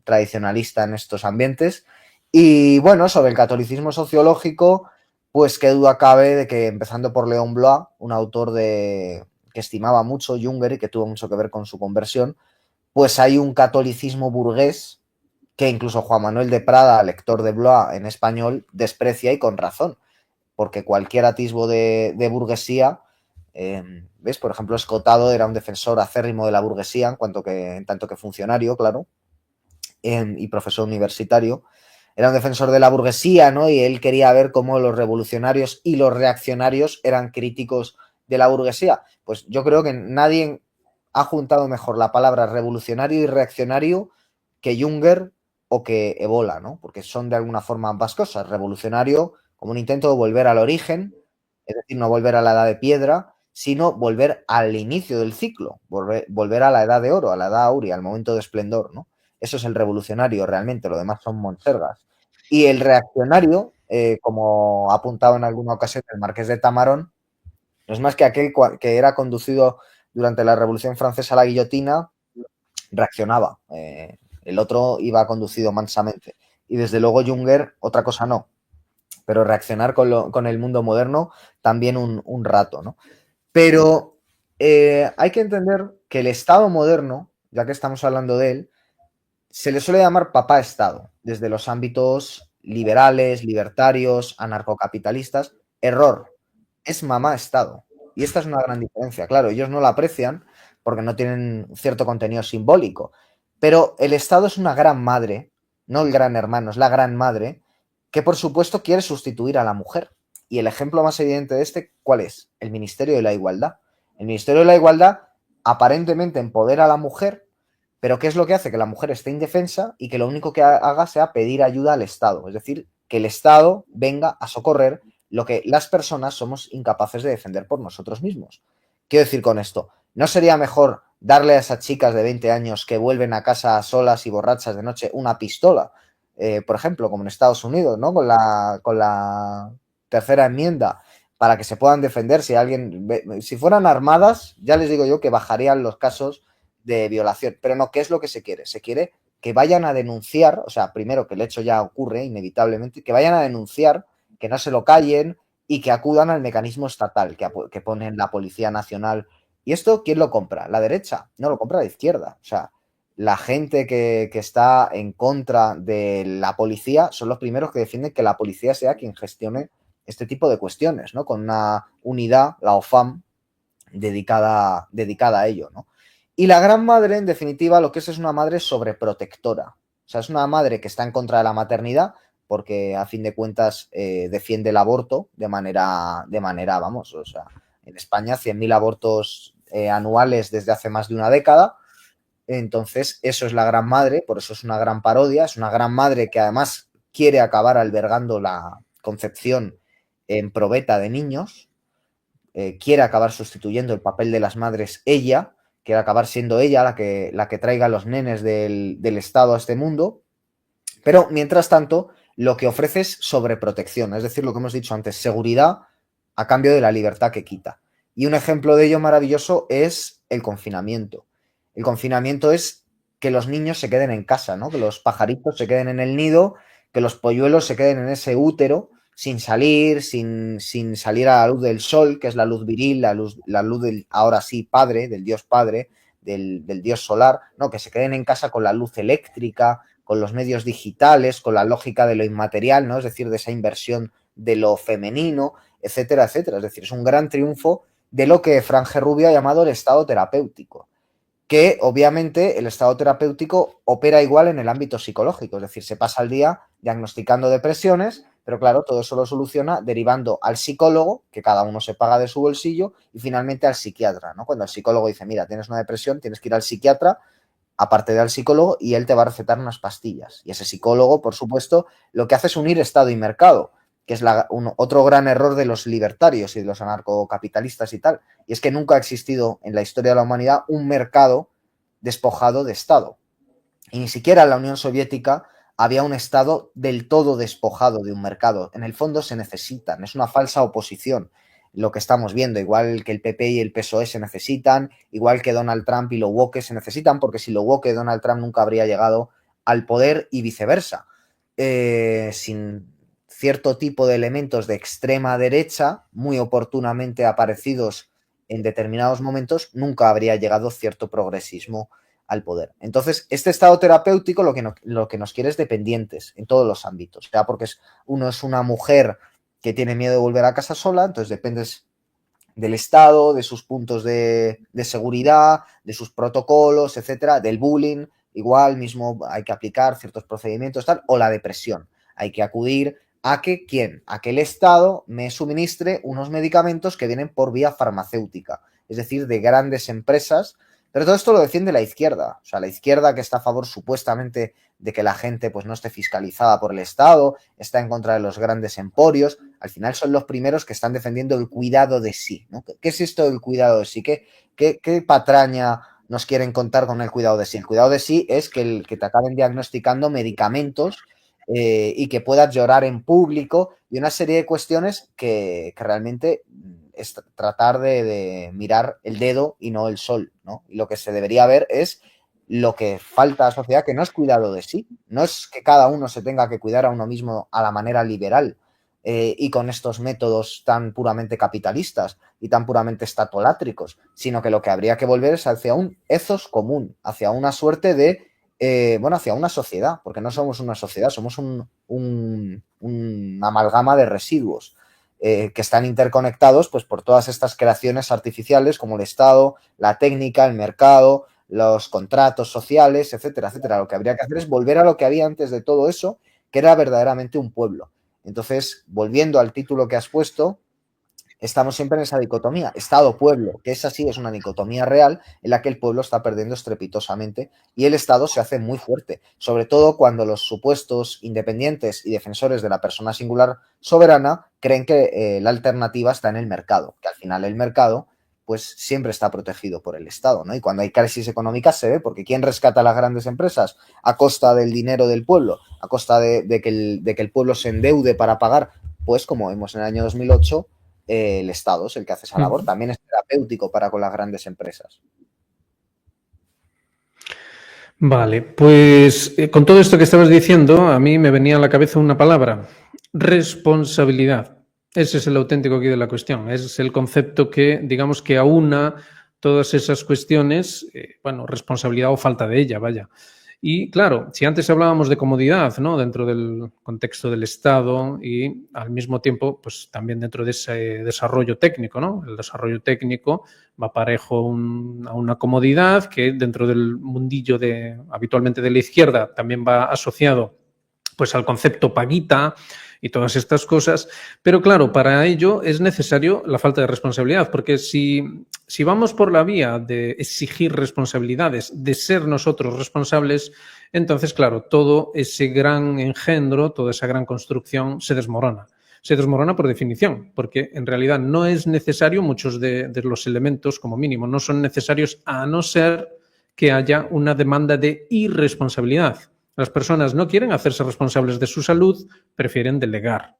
Speaker 2: tradicionalista en estos ambientes. Y bueno, sobre el catolicismo sociológico, pues qué duda cabe de que empezando por León Blois, un autor que estimaba mucho Junger y que tuvo mucho que ver con su conversión, pues hay un catolicismo burgués que incluso Juan Manuel de Prada, lector de Blois en español, desprecia y con razón, porque cualquier atisbo de burguesía, ¿ves? Por ejemplo, Escotado era un defensor acérrimo de la burguesía, en tanto que funcionario, claro, y profesor universitario. Era un defensor de la burguesía, ¿no? Y él quería ver cómo los revolucionarios y los reaccionarios eran críticos de la burguesía. Pues yo creo que nadie ha juntado mejor la palabra revolucionario y reaccionario que Junger o que Ebola, ¿no? Porque son de alguna forma ambas cosas. Revolucionario como un intento de volver al origen, es decir, no volver a la edad de piedra, sino volver al inicio del ciclo, volver a la edad de oro, a la edad áurea, al momento de esplendor, ¿no? Eso es el revolucionario realmente, lo demás son monsergas. Y el reaccionario, como ha apuntado en alguna ocasión el Marqués de Tamarón, no es más que aquel que era conducido durante la Revolución Francesa a la guillotina, reaccionaba. El otro iba conducido mansamente. Y desde luego Junger, otra cosa no, pero reaccionar con el mundo moderno también un rato, ¿no? Pero hay que entender que el Estado moderno, ya que estamos hablando de él, se le suele llamar papá Estado, desde los ámbitos liberales, libertarios, anarcocapitalistas. Error, es mamá Estado. Y esta es una gran diferencia. Claro, ellos no la aprecian porque no tienen cierto contenido simbólico. Pero el Estado es una gran madre, no el gran hermano, es la gran madre, que por supuesto quiere sustituir a la mujer. Y el ejemplo más evidente de este, ¿cuál es? El Ministerio de la Igualdad. El Ministerio de la Igualdad aparentemente empodera a la mujer, pero ¿qué es lo que hace? Que la mujer esté indefensa y que lo único que haga sea pedir ayuda al Estado. Es decir, que el Estado venga a socorrer lo que las personas somos incapaces de defender por nosotros mismos. Quiero decir con esto, ¿no sería mejor darle a esas chicas de 20 años que vuelven a casa solas y borrachas de noche una pistola? Por ejemplo, como en Estados Unidos, ¿no? Con la tercera enmienda, para que se puedan defender. Si fueran armadas, ya les digo yo que bajarían los casos de violación. Pero no, ¿qué es lo que se quiere? Se quiere que vayan a denunciar, o sea, primero que el hecho ya ocurre inevitablemente, que vayan a denunciar, que no se lo callen y que acudan al mecanismo estatal que pone la Policía Nacional. ¿Y esto quién lo compra? ¿La derecha? No, lo compra la izquierda. O sea, la gente que está en contra de la policía son los primeros que defienden que la policía sea quien gestione este tipo de cuestiones, ¿no? Con una unidad, la OFAM, dedicada a ello, ¿no? Y la gran madre, en definitiva, lo que es una madre sobreprotectora. O sea, es una madre que está en contra de la maternidad porque, a fin de cuentas, defiende el aborto de manera, vamos, o sea, en España 100.000 abortos anuales desde hace más de una década. Entonces, eso es la gran madre, por eso es una gran parodia, es una gran madre que además quiere acabar albergando la concepción en probeta de niños, quiere acabar sustituyendo el papel de las madres ella, quiere acabar siendo ella la que traiga a los nenes del Estado a este mundo, pero mientras tanto lo que ofrece es sobreprotección, es decir, lo que hemos dicho antes, seguridad a cambio de la libertad que quita. Y un ejemplo de ello maravilloso es el confinamiento. El confinamiento es que los niños se queden en casa, ¿no? Que los pajaritos se queden en el nido, que los polluelos se queden en ese útero, sin salir, sin salir a la luz del sol, que es la luz viril, la luz del, ahora sí, padre, del dios padre, del dios solar, no, que se queden en casa con la luz eléctrica, con los medios digitales, con la lógica de lo inmaterial, ¿no? Es decir, de esa inversión de lo femenino, etcétera, etcétera. Es decir, es un gran triunfo de lo que Franje Rubio ha llamado el estado terapéutico. que obviamente el estado terapéutico opera igual en el ámbito psicológico, es decir, se pasa el día diagnosticando depresiones, pero claro, todo eso lo soluciona derivando al psicólogo, que cada uno se paga de su bolsillo, y finalmente al psiquiatra, ¿no? Cuando el psicólogo dice, mira, tienes una depresión, tienes que ir al psiquiatra, aparte del psicólogo, y él te va a recetar unas pastillas. Y ese psicólogo, por supuesto, lo que hace es unir Estado y mercado, que es otro gran error de los libertarios y de los anarcocapitalistas y tal, y es que nunca ha existido en la historia de la humanidad un mercado despojado de Estado. Y ni siquiera en la Unión Soviética había un Estado del todo despojado de un mercado. En el fondo se necesitan, es una falsa oposición lo que estamos viendo, igual que el PP y el PSOE se necesitan, igual que Donald Trump y lo woke se necesitan, porque si lo woke Donald Trump nunca habría llegado al poder y viceversa. Sin cierto tipo de elementos de extrema derecha, muy oportunamente aparecidos en determinados momentos, nunca habría llegado cierto progresismo al poder. Entonces, este estado terapéutico lo que nos quiere es dependientes en todos los ámbitos, ya porque uno es una mujer que tiene miedo de volver a casa sola, entonces dependes del Estado, de sus puntos de seguridad, de sus protocolos, etcétera, del bullying, igual mismo hay que aplicar ciertos procedimientos, tal, o la depresión. Hay que acudir a que ¿quién? A que el Estado me suministre unos medicamentos que vienen por vía farmacéutica, es decir, de grandes empresas. Pero todo esto lo defiende la izquierda, o sea, la izquierda que está a favor supuestamente de que la gente pues no esté fiscalizada por el Estado, está en contra de los grandes emporios, al final son los primeros que están defendiendo el cuidado de sí, ¿no? ¿Qué es esto del cuidado de sí? ¿Qué patraña nos quieren contar con el cuidado de sí? El cuidado de sí es que te acaben diagnosticando medicamentos y que puedas llorar en público y una serie de cuestiones que realmente es tratar de mirar el dedo y no el sol, ¿no? Y lo que se debería ver es lo que falta a la sociedad, que no es cuidado de sí, no es que cada uno se tenga que cuidar a uno mismo a la manera liberal y con estos métodos tan puramente capitalistas y tan puramente estatolátricos, sino que lo que habría que volver es hacia un ethos común, hacia una suerte de hacia una sociedad, porque no somos una sociedad, somos una amalgama de residuos que están interconectados pues, por todas estas creaciones artificiales como el Estado, la técnica, el mercado, los contratos sociales, etcétera, etcétera. Lo que habría que hacer es volver a lo que había antes de todo eso, que era verdaderamente un pueblo. Entonces, volviendo al título que has puesto, estamos siempre en esa dicotomía, Estado-pueblo, que esa sí es una dicotomía real en la que el pueblo está perdiendo estrepitosamente y el Estado se hace muy fuerte, sobre todo cuando los supuestos independientes y defensores de la persona singular soberana creen que la alternativa está en el mercado, que al final el mercado pues siempre está protegido por el Estado, ¿no? Y cuando hay crisis económicas se ve, porque ¿quién rescata a las grandes empresas? A costa del dinero del pueblo, a costa de que el pueblo se endeude para pagar, pues como vimos en el año 2008, el Estado es el que hace esa labor. También es terapéutico para con las grandes empresas.
Speaker 1: Vale, pues con todo esto que estabas diciendo, a mí me venía a la cabeza una palabra, responsabilidad. Ese es el auténtico aquí de la cuestión. Es el concepto que, digamos, que aúna todas esas cuestiones, responsabilidad o falta de ella, vaya. Y claro, si antes hablábamos de comodidad, ¿no? Dentro del contexto del Estado y al mismo tiempo, pues también dentro de ese desarrollo técnico, ¿no? El desarrollo técnico va parejo a una comodidad que dentro del mundillo habitualmente de la izquierda también va asociado pues al concepto paguita y todas estas cosas. Pero claro, para ello es necesario la falta de responsabilidad, porque si vamos por la vía de exigir responsabilidades, de ser nosotros responsables, entonces, claro, todo ese gran engendro, toda esa gran construcción se desmorona. Se desmorona por definición, porque en realidad no es necesario, muchos de los elementos, como mínimo, no son necesarios a no ser que haya una demanda de irresponsabilidad. Las personas no quieren hacerse responsables de su salud, prefieren delegar.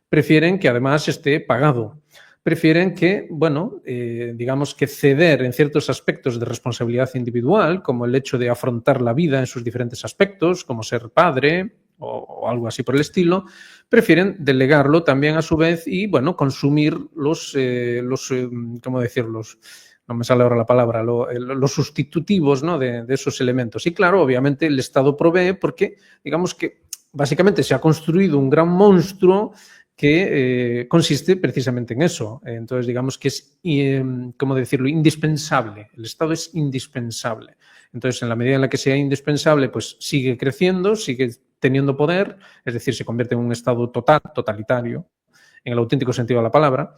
Speaker 1: Prefieren que además esté pagado. Prefieren que, digamos que ceder en ciertos aspectos de responsabilidad individual, como el hecho de afrontar la vida en sus diferentes aspectos, como ser padre o algo así por el estilo, prefieren delegarlo también a su vez y, consumir ¿cómo decirlos? No me sale ahora la palabra, los sustitutivos, ¿no? de esos elementos. Y claro, obviamente el Estado provee porque, digamos que básicamente se ha construido un gran monstruo que consiste precisamente en eso. Entonces, digamos que es, ¿cómo decirlo?, indispensable. El Estado es indispensable. Entonces, en la medida en la que sea indispensable, pues sigue creciendo, sigue teniendo poder, es decir, se convierte en un Estado totalitario, en el auténtico sentido de la palabra.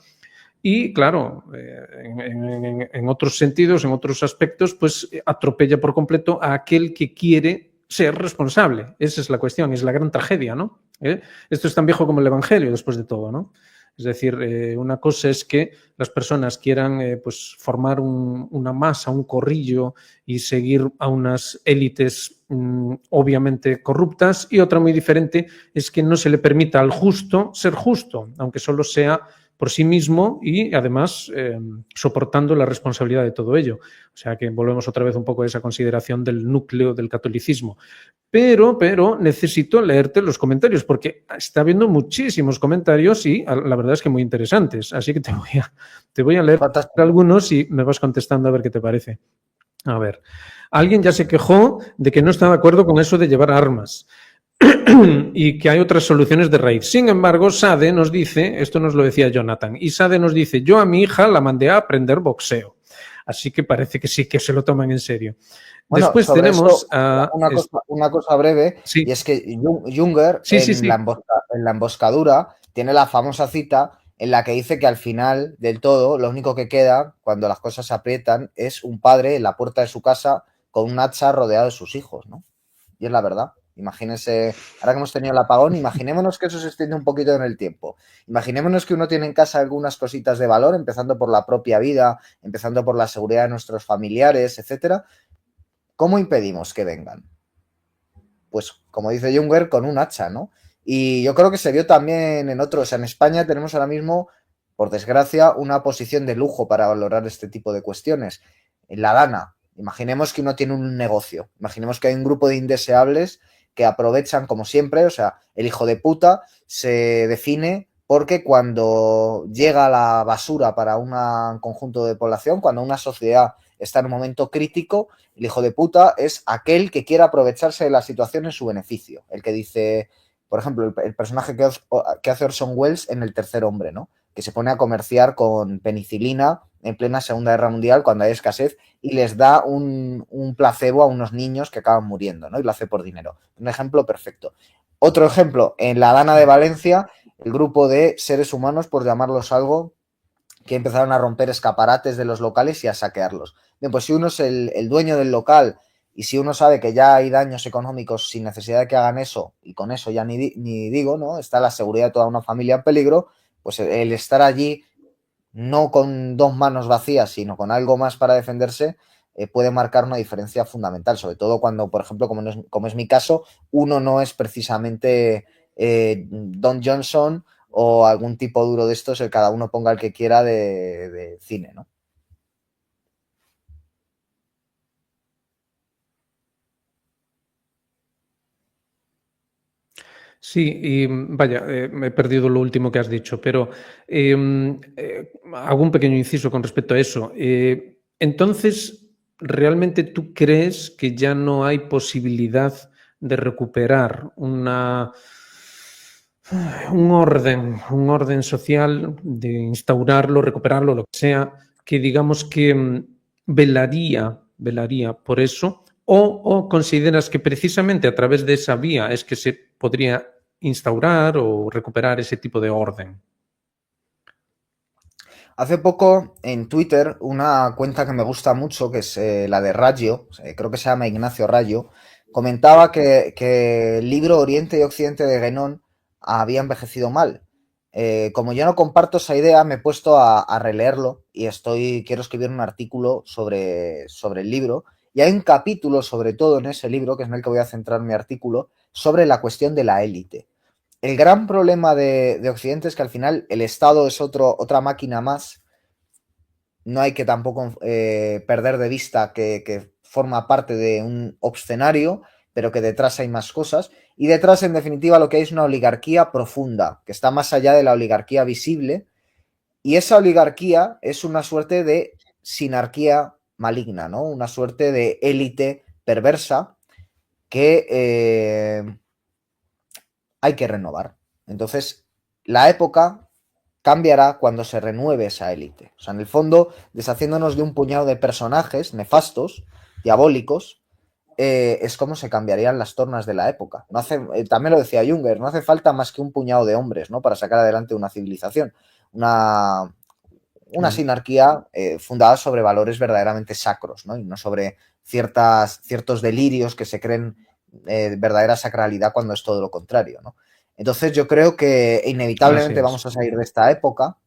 Speaker 1: Y, claro, en otros sentidos, en otros aspectos, pues atropella por completo a aquel que quiere ser responsable. Esa es la cuestión, es la gran tragedia, ¿no? Esto es tan viejo como el Evangelio, después de todo, ¿no? Es decir, una cosa es que las personas quieran pues, formar una masa, un corrillo y seguir a unas élites obviamente corruptas, y otra muy diferente es que no se le permita al justo ser justo, aunque solo sea por sí mismo y además soportando la responsabilidad de todo ello. O sea que volvemos otra vez un poco a esa consideración del núcleo del catolicismo. Pero necesito leerte los comentarios porque está habiendo muchísimos comentarios y la verdad es que muy interesantes. Así que te voy a leer
Speaker 2: Fantástico.
Speaker 1: algunos y me vas contestando a ver qué te parece. A ver, alguien ya se quejó de que no está de acuerdo con eso de llevar armas y que hay otras soluciones de raíz. Sin embargo, Sade nos dice, esto nos lo decía Jonathan, y Sade nos dice, yo a mi hija la mandé a aprender boxeo. Así que parece que sí, que se lo toman en serio.
Speaker 2: Bueno,
Speaker 1: después
Speaker 2: sobre
Speaker 1: tenemos
Speaker 2: eso, una cosa breve,
Speaker 1: sí.
Speaker 2: y es que Junger
Speaker 1: Sí.
Speaker 2: en la emboscadura tiene la famosa cita en la que dice que al final del todo lo único que queda cuando las cosas se aprietan es un padre en la puerta de su casa con un hacha rodeado de sus hijos, ¿no? Y es la verdad. Imagínense, ahora que hemos tenido el apagón, imaginémonos que eso se extiende un poquito en el tiempo. Imaginémonos que uno tiene en casa algunas cositas de valor, empezando por la propia vida, empezando por la seguridad de nuestros familiares, etcétera. ¿Cómo impedimos que vengan? Pues, como dice Junger, con un hacha, ¿no? Y yo creo que se vio también en otros. O sea, en España tenemos ahora mismo, por desgracia, una posición de lujo para valorar este tipo de cuestiones. En la Dana, imaginemos que uno tiene un negocio. Imaginemos que hay un grupo de indeseables que aprovechan, como siempre, o sea, el hijo de puta se define porque cuando llega la basura para un conjunto de población, cuando una sociedad está en un momento crítico, el hijo de puta es aquel que quiere aprovecharse de la situación en su beneficio. El que dice, por ejemplo, el personaje que hace Orson Welles en El tercer hombre, ¿no? Que se pone a comerciar con penicilina en plena Segunda Guerra Mundial cuando hay escasez y les da un placebo a unos niños que acaban muriendo, ¿no? Y lo hace por dinero. Un ejemplo perfecto. Otro ejemplo, en La Dana de Valencia, el grupo de seres humanos, por llamarlos algo, que empezaron a romper escaparates de los locales y a saquearlos. Bien, pues si uno es el dueño del local y si uno sabe que ya hay daños económicos sin necesidad de que hagan eso, y con eso ya ni digo, ¿no? Está la seguridad de toda una familia en peligro, pues el estar allí no con dos manos vacías, sino con algo más para defenderse, puede marcar una diferencia fundamental, sobre todo cuando, por ejemplo, como es mi caso, uno no es precisamente Don Johnson o algún tipo duro de estos, el cada uno ponga el que quiera de cine, ¿no?
Speaker 1: Sí, y vaya, me he perdido lo último que has dicho, pero hago un pequeño inciso con respecto a eso. Entonces, ¿realmente tú crees que ya no hay posibilidad de recuperar un orden social, de instaurarlo, recuperarlo, lo que sea, que digamos que velaría por eso? ¿O consideras que precisamente a través de esa vía es que se podría instaurar o recuperar ese tipo de orden?
Speaker 2: Hace poco en Twitter una cuenta que me gusta mucho, que es la de Rayo, creo que se llama Ignacio Rayo, comentaba que el libro Oriente y Occidente de Guénon había envejecido mal. Como yo no comparto esa idea, me he puesto a releerlo y quiero escribir un artículo sobre el libro. Y hay un capítulo, sobre todo en ese libro, que es en el que voy a centrar mi artículo, sobre la cuestión de la élite. El gran problema de Occidente es que al final el Estado es otra máquina más. No hay que tampoco perder de vista que forma parte de un obscenario, pero que detrás hay más cosas. Y detrás, en definitiva, lo que hay es una oligarquía profunda, que está más allá de la oligarquía visible. Y esa oligarquía es una suerte de sinarquía maligna, ¿no? Una suerte de élite perversa que hay que renovar. Entonces, la época cambiará cuando se renueve esa élite. O sea, en el fondo, deshaciéndonos de un puñado de personajes nefastos, diabólicos, es como se cambiarían las tornas de la época. No hace, también lo decía Junger, no hace falta más que un puñado de hombres, ¿no? Para sacar adelante una civilización, una sinarquía fundada sobre valores verdaderamente sacros, ¿no? Y no sobre ciertos delirios que se creen verdadera sacralidad cuando es todo lo contrario, ¿no? Entonces yo creo que inevitablemente vamos a salir de esta época,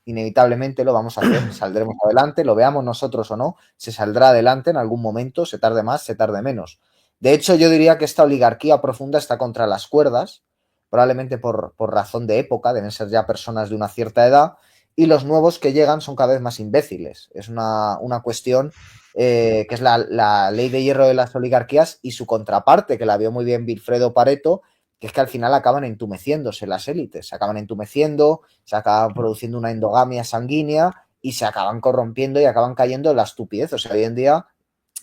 Speaker 2: inevitablemente lo vamos a hacer, saldremos adelante, lo veamos nosotros o no, se saldrá adelante en algún momento, se tarde más, se tarde menos. De hecho, yo diría que esta oligarquía profunda está contra las cuerdas, probablemente por razón de época, deben ser ya personas de una cierta edad, y los nuevos que llegan son cada vez más imbéciles. Es una cuestión que es la ley de hierro de las oligarquías y su contraparte, que la vio muy bien Vilfredo Pareto, que es que al final acaban entumeciéndose las élites, se acaban entumeciendo, se acaban produciendo una endogamia sanguínea y se acaban corrompiendo y acaban cayendo en la estupidez. O sea, hoy en día,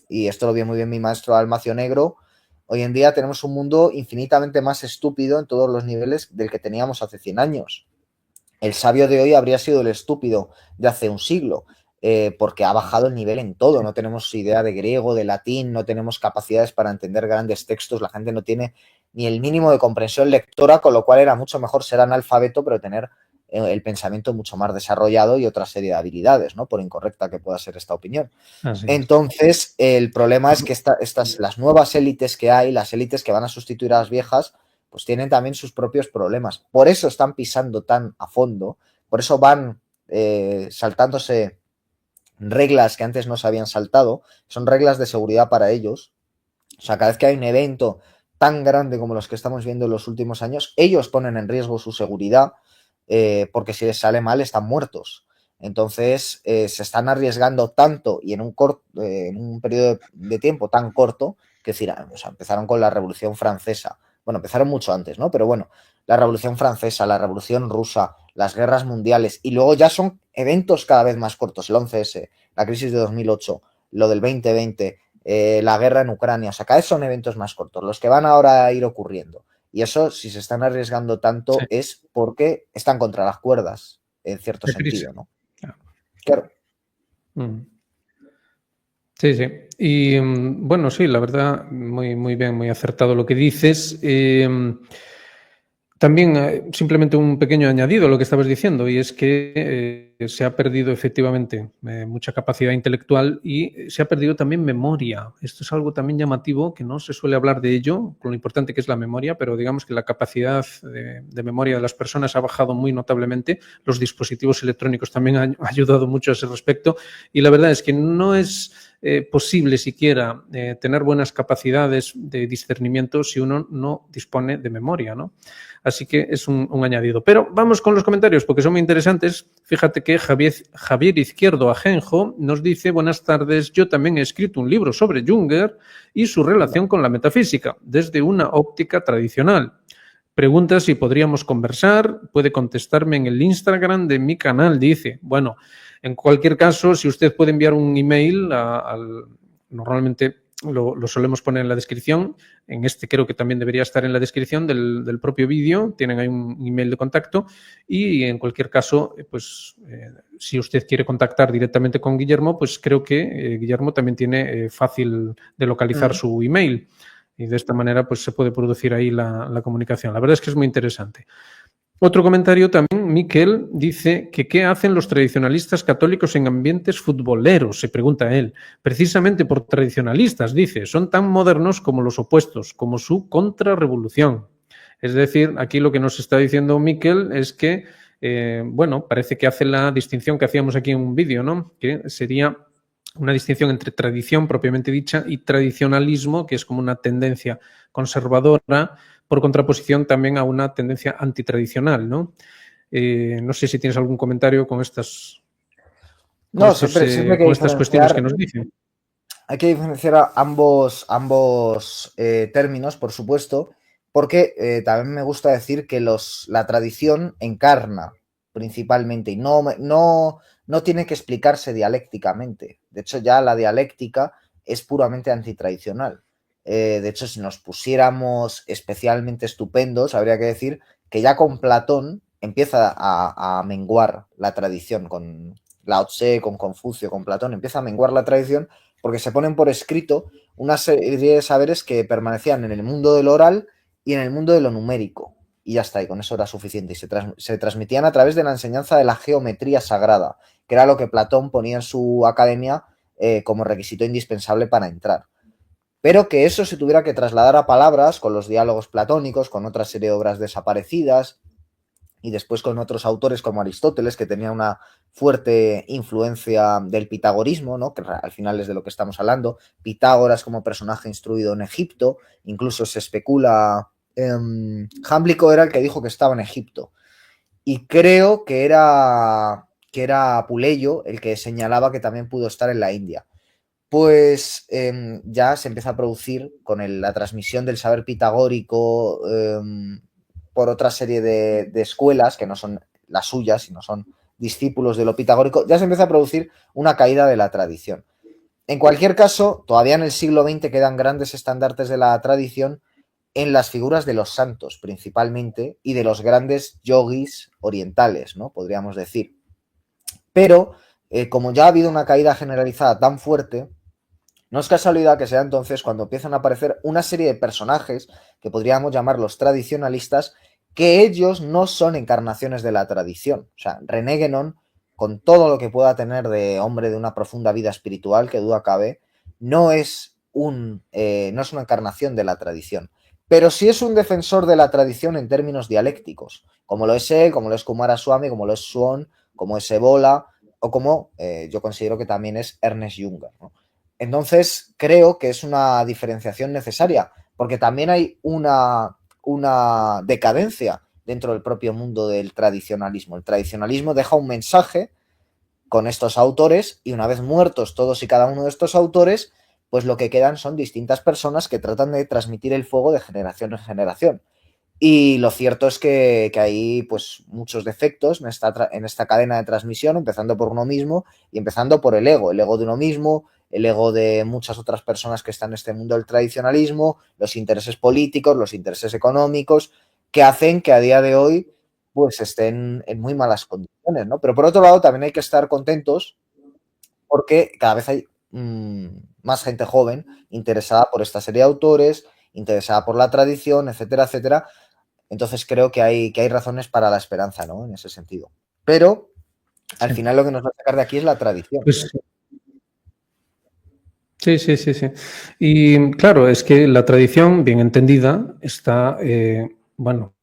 Speaker 2: y esto lo vio muy bien mi maestro Almacio Negro, hoy en día tenemos un mundo infinitamente más estúpido en todos los niveles del que teníamos hace 100 años. El sabio de hoy habría sido el estúpido de hace un siglo, porque ha bajado el nivel en todo. No tenemos idea de griego, de latín, no tenemos capacidades para entender grandes textos, la gente no tiene ni el mínimo de comprensión lectora, con lo cual era mucho mejor ser analfabeto, pero tener el pensamiento mucho más desarrollado y otra serie de habilidades, ¿no? Por incorrecta que pueda ser esta opinión. Entonces, el problema es que las nuevas élites que hay, las élites que van a sustituir a las viejas, pues tienen también sus propios problemas. Por eso están pisando tan a fondo, por eso van saltándose reglas que antes no se habían saltado, son reglas de seguridad para ellos. O sea, cada vez que hay un evento tan grande como los que estamos viendo en los últimos años, ellos ponen en riesgo su seguridad porque si les sale mal están muertos. Entonces se están arriesgando tanto y en un periodo de tiempo tan corto que decir, o sea, empezaron con la Revolución Francesa. Bueno, empezaron mucho antes, ¿no? Pero bueno, la Revolución Francesa, la Revolución Rusa, las guerras mundiales y luego ya son eventos cada vez más cortos. El 11S, la crisis de 2008, lo del 2020, la guerra en Ucrania. O sea, cada vez son eventos más cortos, los que van ahora a ir ocurriendo. Y eso, si se están arriesgando tanto, es porque están contra las cuerdas, en cierto sentido, ¿no? Claro.
Speaker 1: Sí, sí. Y bueno, sí, la verdad, muy, muy bien, muy acertado lo que dices. También simplemente un pequeño añadido a lo que estabas diciendo, y es que se ha perdido efectivamente mucha capacidad intelectual y se ha perdido también memoria. Esto es algo también llamativo, que no se suele hablar de ello, con lo importante que es la memoria, pero digamos que la capacidad de memoria de las personas ha bajado muy notablemente. Los dispositivos electrónicos también han ayudado mucho a ese respecto, y la verdad es que no es posible siquiera tener buenas capacidades de discernimiento si uno no dispone de memoria, ¿no? Así que es un añadido. Pero vamos con los comentarios porque son muy interesantes. Fíjate que Javier Izquierdo Ajenjo nos dice: buenas tardes, yo también he escrito un libro sobre Junger y su relación con la metafísica desde una óptica tradicional. Pregunta si podríamos conversar, puede contestarme en el Instagram de mi canal, dice. Bueno, en cualquier caso, si usted puede enviar un email normalmente lo solemos poner en la descripción, en este creo que también debería estar en la descripción del propio vídeo, tienen ahí un email de contacto y en cualquier caso, pues si usted quiere contactar directamente con Guillermo, pues creo que Guillermo también tiene fácil de localizar su email y de esta manera pues se puede producir ahí la comunicación. La verdad es que es muy interesante. Otro comentario también, Miquel, dice que ¿qué hacen los tradicionalistas católicos en ambientes futboleros? Se pregunta él. Precisamente por tradicionalistas, dice, son tan modernos como los opuestos, como su contrarrevolución. Es decir, aquí lo que nos está diciendo Miquel es que, bueno, parece que hace la distinción que hacíamos aquí en un vídeo, ¿no? Que sería una distinción entre tradición propiamente dicha y tradicionalismo, que es como una tendencia conservadora, por contraposición también a una tendencia antitradicional, ¿no? No sé si tienes algún comentario con estas,
Speaker 2: Siempre
Speaker 1: con estas cuestiones que nos dicen.
Speaker 2: Hay que diferenciar ambos términos, por supuesto, porque también me gusta decir que la tradición encarna principalmente y no tiene que explicarse dialécticamente. De hecho, ya la dialéctica es puramente antitradicional. De hecho, si nos pusiéramos especialmente estupendos, habría que decir que ya con Platón empieza a menguar la tradición con Lao Tse, con Confucio, con Platón, empieza a menguar la tradición porque se ponen por escrito una serie de saberes que permanecían en el mundo de lo oral y en el mundo de lo numérico. Y ya está, y con eso era suficiente. Y se transmitían a través de la enseñanza de la geometría sagrada, que era lo que Platón ponía en su academia como requisito indispensable para entrar. Pero que eso se tuviera que trasladar a palabras con los diálogos platónicos, con otra serie de obras desaparecidas, y después con otros autores como Aristóteles, que tenía una fuerte influencia del pitagorismo, ¿no? Que al final es de lo que estamos hablando. Pitágoras como personaje instruido en Egipto, incluso se especula, Jámblico era el que dijo que estaba en Egipto. Y creo que era Apuleyo el que señalaba que también pudo estar en la India. Pues ya se empieza a producir con la transmisión del saber pitagórico por otra serie de escuelas que no son las suyas, sino son discípulos de lo pitagórico, ya se empieza a producir una caída de la tradición. En cualquier caso, todavía en el siglo XX quedan grandes estandartes de la tradición en las figuras de los santos, principalmente, y de los grandes yogis orientales, ¿no? Podríamos decir. Pero, como ya ha habido una caída generalizada tan fuerte, no es casualidad que sea entonces cuando empiezan a aparecer una serie de personajes que podríamos llamar los tradicionalistas, que ellos no son encarnaciones de la tradición. O sea, René Guénon, con todo lo que pueda tener de hombre de una profunda vida espiritual, que duda cabe, no es una encarnación de la tradición. Pero sí es un defensor de la tradición en términos dialécticos, como lo es él, como lo es Coomaraswamy, como lo es Swan, como es Evola, o como yo considero que también es Ernest Junger, ¿no? Entonces, creo que es una diferenciación necesaria, porque también hay una decadencia dentro del propio mundo del tradicionalismo. El tradicionalismo deja un mensaje con estos autores y una vez muertos todos y cada uno de estos autores, pues lo que quedan son distintas personas que tratan de transmitir el fuego de generación en generación. Y lo cierto es que hay pues muchos defectos en esta cadena de transmisión, empezando por uno mismo y empezando por el ego de uno mismo, el ego de muchas otras personas que están en este mundo del tradicionalismo, los intereses políticos, los intereses económicos, que hacen que a día de hoy pues estén en muy malas condiciones, ¿no? Pero por otro lado también hay que estar contentos porque cada vez hay más gente joven interesada por esta serie de autores, interesada por la tradición, etcétera, etcétera. Entonces creo que hay razones para la esperanza, ¿no? En ese sentido. Pero al final lo que nos va a sacar de aquí es la tradición.
Speaker 1: Pues, sí. Y claro, es que la tradición, bien entendida, está, bueno,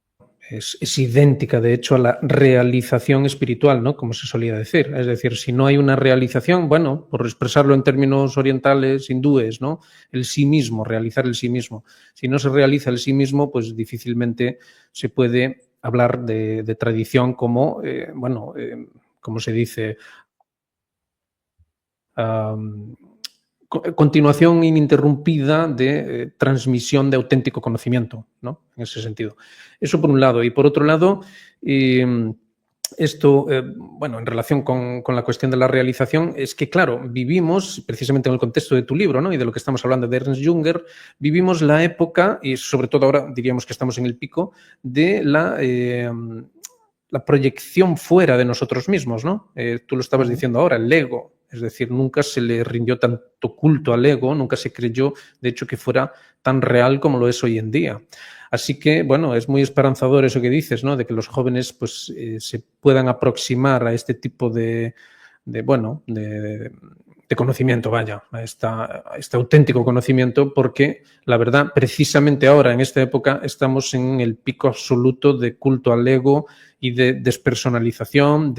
Speaker 1: es idéntica, de hecho, a la realización espiritual, ¿no? Como se solía decir. Es decir, si no hay una realización, bueno, por expresarlo en términos orientales, hindúes, ¿no? El sí mismo, realizar el sí mismo. Si no se realiza el sí mismo, pues difícilmente se puede hablar de tradición como, como se dice, continuación ininterrumpida de transmisión de auténtico conocimiento, ¿no? En ese sentido. Eso por un lado. Y por otro lado, esto, bueno, en relación con la cuestión de la realización, es que, claro, vivimos, precisamente en el contexto de tu libro, ¿no? Y de lo que estamos hablando de Ernst Junger, vivimos la época, y sobre todo ahora diríamos que estamos en el pico, de la proyección fuera de nosotros mismos, ¿no? Tú lo estabas diciendo ahora, el ego. Es decir, nunca se le rindió tanto culto al ego, nunca se creyó, de hecho, que fuera tan real como lo es hoy en día. Así que, bueno, es muy esperanzador eso que dices, ¿no? De que los jóvenes pues, se puedan aproximar a este tipo de conocimiento, vaya, a este auténtico conocimiento, porque la verdad, precisamente ahora, en esta época, estamos en el pico absoluto de culto al ego y de despersonalización,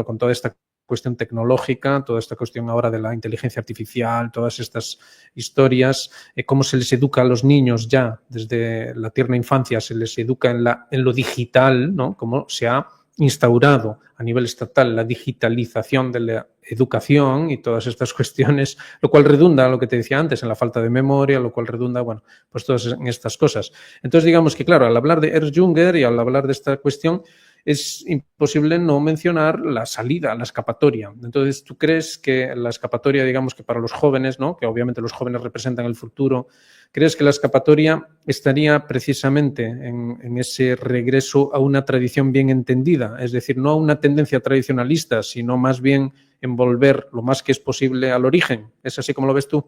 Speaker 1: con toda esta cuestión tecnológica, toda esta cuestión ahora de la inteligencia artificial, todas estas historias, cómo se les educa a los niños ya desde la tierna infancia, se les educa en lo digital, ¿no? Cómo se ha instaurado a nivel estatal la digitalización de la educación y todas estas cuestiones, lo cual redunda, lo que te decía antes, en la falta de memoria, lo cual redunda, bueno, pues todas en estas cosas. Entonces, digamos que, claro, al hablar de Ernst Junger y al hablar de esta cuestión, es imposible no mencionar la salida, la escapatoria. Entonces, ¿tú crees que la escapatoria, digamos que para los jóvenes, ¿no? Que obviamente los jóvenes representan el futuro, crees que la escapatoria estaría precisamente en ese regreso a una tradición bien entendida? Es decir, no a una tendencia tradicionalista, sino más bien en volver lo más que es posible al origen. ¿Es así como lo ves tú?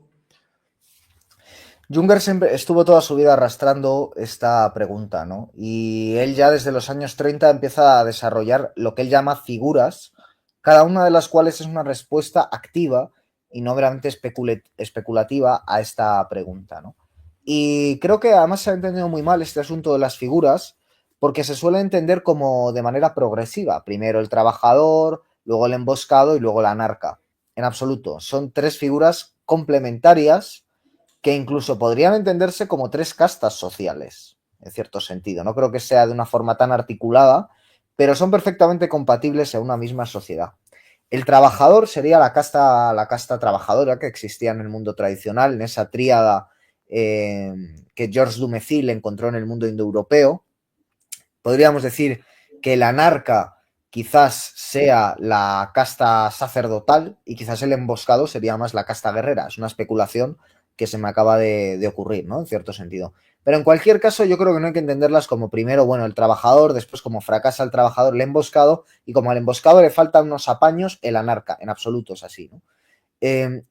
Speaker 2: Junger siempre estuvo toda su vida arrastrando esta pregunta, ¿no? Y él ya desde los años 30 empieza a desarrollar lo que él llama figuras, cada una de las cuales es una respuesta activa y no meramente especulativa a esta pregunta, ¿no? Y creo que además se ha entendido muy mal este asunto de las figuras porque se suele entender como de manera progresiva. Primero el trabajador, luego el emboscado y luego la anarca. En absoluto, son tres figuras complementarias que incluso podrían entenderse como tres castas sociales, en cierto sentido. No creo que sea de una forma tan articulada, pero son perfectamente compatibles en una misma sociedad. El trabajador sería la casta trabajadora que existía en el mundo tradicional, en esa tríada que Georges Dumézil encontró en el mundo indoeuropeo. Podríamos decir que el anarca quizás sea la casta sacerdotal y quizás el emboscado sería más la casta guerrera. Es una especulación que se me acaba de ocurrir, ¿no? En cierto sentido. Pero en cualquier caso, yo creo que no hay que entenderlas como primero, bueno, el trabajador, después como fracasa el trabajador, el emboscado, y como al emboscado le faltan unos apaños, el anarca. En absoluto es así, ¿no?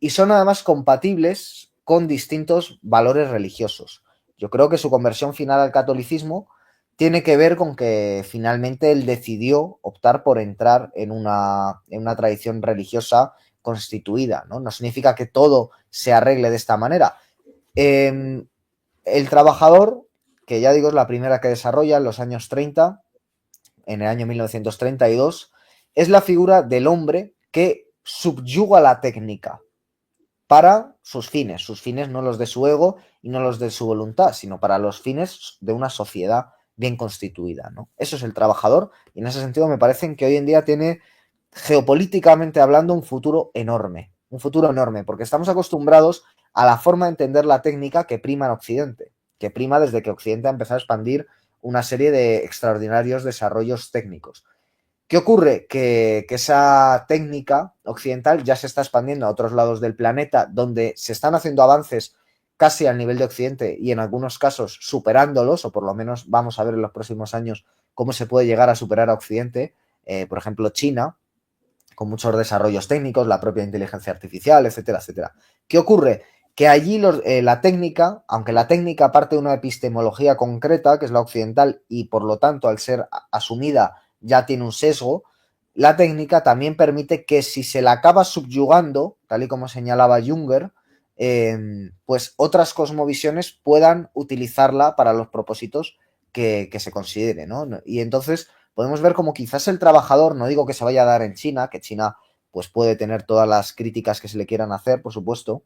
Speaker 2: Y son además compatibles con distintos valores religiosos. Yo creo que su conversión final al catolicismo tiene que ver con que finalmente él decidió optar por entrar en una tradición religiosa constituida, ¿no? No significa que todo se arregle de esta manera. El trabajador, que ya digo es la primera que desarrolla en los años 30, en el año 1932, es la figura del hombre que subyuga la técnica para sus fines no los de su ego y no los de su voluntad, sino para los fines de una sociedad bien constituida, ¿no? Eso es el trabajador y en ese sentido me parece que hoy en día tiene, geopolíticamente hablando, un futuro enorme, porque estamos acostumbrados a la forma de entender la técnica que prima en Occidente, que prima desde que Occidente ha empezado a expandir una serie de extraordinarios desarrollos técnicos. ¿Qué ocurre? Que esa técnica occidental ya se está expandiendo a otros lados del planeta, donde se están haciendo avances casi al nivel de Occidente y en algunos casos superándolos, o por lo menos vamos a ver en los próximos años cómo se puede llegar a superar a Occidente. Por ejemplo, China, con muchos desarrollos técnicos, la propia inteligencia artificial, etcétera, etcétera. ¿Qué ocurre? Que allí la técnica, aunque la técnica parte de una epistemología concreta, que es la occidental, y por lo tanto al ser asumida ya tiene un sesgo, la técnica también permite que si se la acaba subyugando, tal y como señalaba Junger, pues otras cosmovisiones puedan utilizarla para los propósitos que se considere, ¿no? Y entonces podemos ver como quizás el trabajador, no digo que se vaya a dar en China, que China pues puede tener todas las críticas que se le quieran hacer, por supuesto,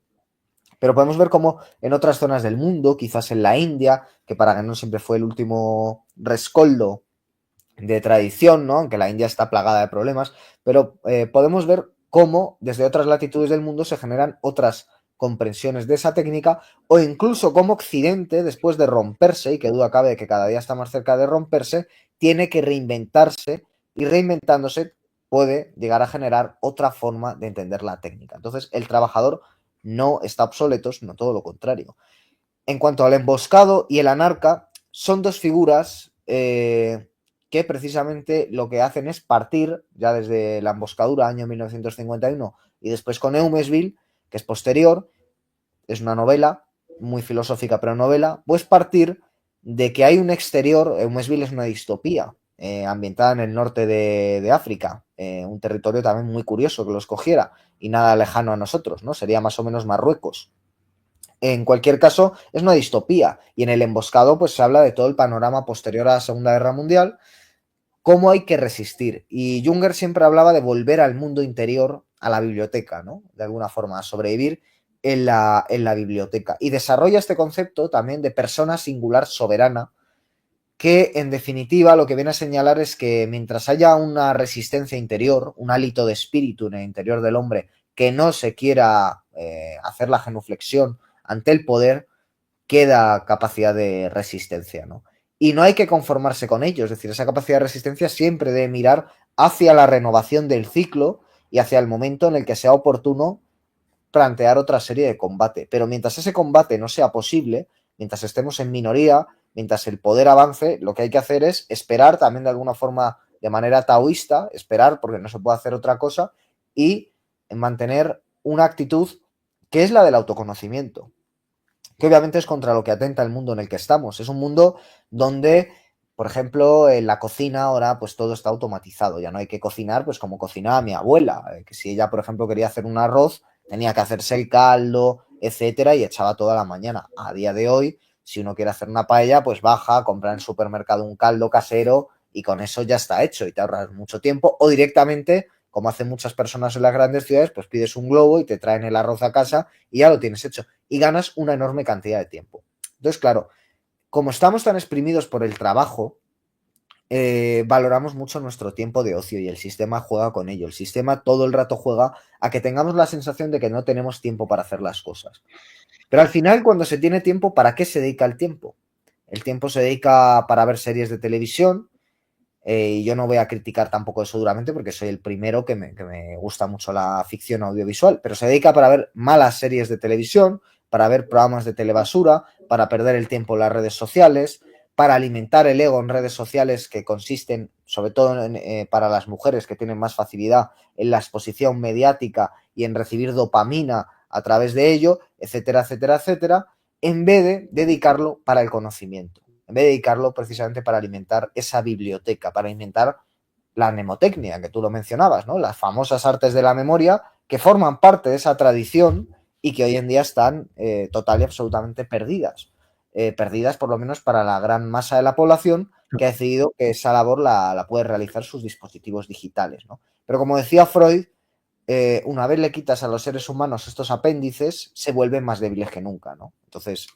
Speaker 2: pero podemos ver como en otras zonas del mundo, quizás en la India, que para Ganón siempre fue el último rescoldo de tradición, ¿no? Aunque la India está plagada de problemas, pero podemos ver cómo desde otras latitudes del mundo se generan otras comprensiones de esa técnica o incluso cómo Occidente, después de romperse, y que duda cabe de que cada día está más cerca de romperse, tiene que reinventarse y reinventándose puede llegar a generar otra forma de entender la técnica. Entonces, el trabajador no está obsoleto, sino todo lo contrario. En cuanto al emboscado y el anarca, son dos figuras que precisamente lo que hacen es partir, ya desde la emboscadura, año 1951, y después con Eumesville, que es posterior, es una novela, muy filosófica, pero novela, pues partir de que hay un exterior, Eumesville es una distopía, ambientada en el norte de África, un territorio también muy curioso que lo escogiera, y nada lejano a nosotros, ¿no? Sería más o menos Marruecos. En cualquier caso, es una distopía. Y en el emboscado, pues se habla de todo el panorama posterior a la Segunda Guerra Mundial, cómo hay que resistir. Y Junger siempre hablaba de volver al mundo interior, a la biblioteca, ¿no? De alguna forma, a sobrevivir en la biblioteca. Y desarrolla este concepto también de persona singular soberana, que en definitiva lo que viene a señalar es que mientras haya una resistencia interior, un hálito de espíritu en el interior del hombre que no se quiera hacer la genuflexión ante el poder, queda capacidad de resistencia, ¿no? Y no hay que conformarse con ello, es decir, esa capacidad de resistencia siempre debe mirar hacia la renovación del ciclo y hacia el momento en el que sea oportuno plantear otra serie de combate. Pero mientras ese combate no sea posible, mientras estemos en minoría, mientras el poder avance, lo que hay que hacer es esperar también de alguna forma de manera taoísta, esperar porque no se puede hacer otra cosa y mantener una actitud que es la del autoconocimiento, que obviamente es contra lo que atenta el mundo en el que estamos. Es un mundo donde, por ejemplo, en la cocina ahora pues todo está automatizado, ya no hay que cocinar pues como cocinaba mi abuela, que si ella, por ejemplo, quería hacer un arroz, tenía que hacerse el caldo, etcétera, y echaba toda la mañana. A día de hoy, si uno quiere hacer una paella, pues baja, compra en el supermercado un caldo casero y con eso ya está hecho y te ahorras mucho tiempo, o directamente, como hacen muchas personas en las grandes ciudades, pues pides un globo y te traen el arroz a casa y ya lo tienes hecho y ganas una enorme cantidad de tiempo. Entonces, claro, como estamos tan exprimidos por el trabajo, valoramos mucho nuestro tiempo de ocio y el sistema juega con ello. El sistema todo el rato juega a que tengamos la sensación de que no tenemos tiempo para hacer las cosas. Pero al final, cuando se tiene tiempo, ¿para qué se dedica el tiempo? El tiempo se dedica para ver series de televisión, y yo no voy a criticar tampoco eso duramente porque soy el primero que me gusta mucho la ficción audiovisual, pero se dedica para ver malas series de televisión, para ver programas de telebasura, para perder el tiempo en las redes sociales, para alimentar el ego en redes sociales que consisten, sobre todo para las mujeres que tienen más facilidad en la exposición mediática y en recibir dopamina a través de ello, etcétera, etcétera, etcétera, en vez de dedicarlo para el conocimiento, en vez de dedicarlo precisamente para alimentar esa biblioteca, para alimentar la mnemotecnia, que tú lo mencionabas, ¿no? Las famosas artes de la memoria que forman parte de esa tradición y que hoy en día están total y absolutamente perdidas. Perdidas por lo menos para la gran masa de la población que ha decidido que esa labor la puede realizar sus dispositivos digitales, ¿no? Pero como decía Freud, una vez le quitas a los seres humanos estos apéndices, se vuelven más débiles que nunca, ¿no? Entonces,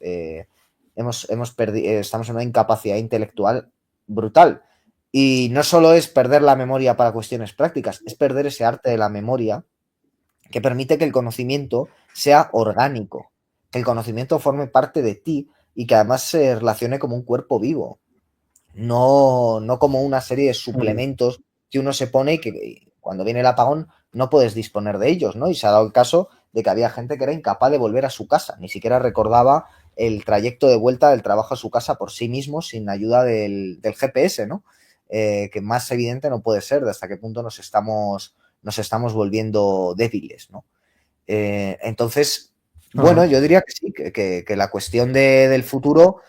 Speaker 2: estamos en una incapacidad intelectual brutal. Y no solo es perder la memoria para cuestiones prácticas, es perder ese arte de la memoria que permite que el conocimiento sea orgánico, que el conocimiento forme parte de ti y que además se relacione como un cuerpo vivo, no como una serie de suplementos que uno se pone y que cuando viene el apagón no puedes disponer de ellos, ¿no? Y se ha dado el caso de que había gente que era incapaz de volver a su casa, ni siquiera recordaba el trayecto de vuelta del trabajo a su casa por sí mismo sin ayuda del GPS, ¿no? Que más evidente no puede ser de hasta qué punto nos estamos volviendo débiles, ¿no? Entonces, bueno, yo diría que sí, que la cuestión del futuro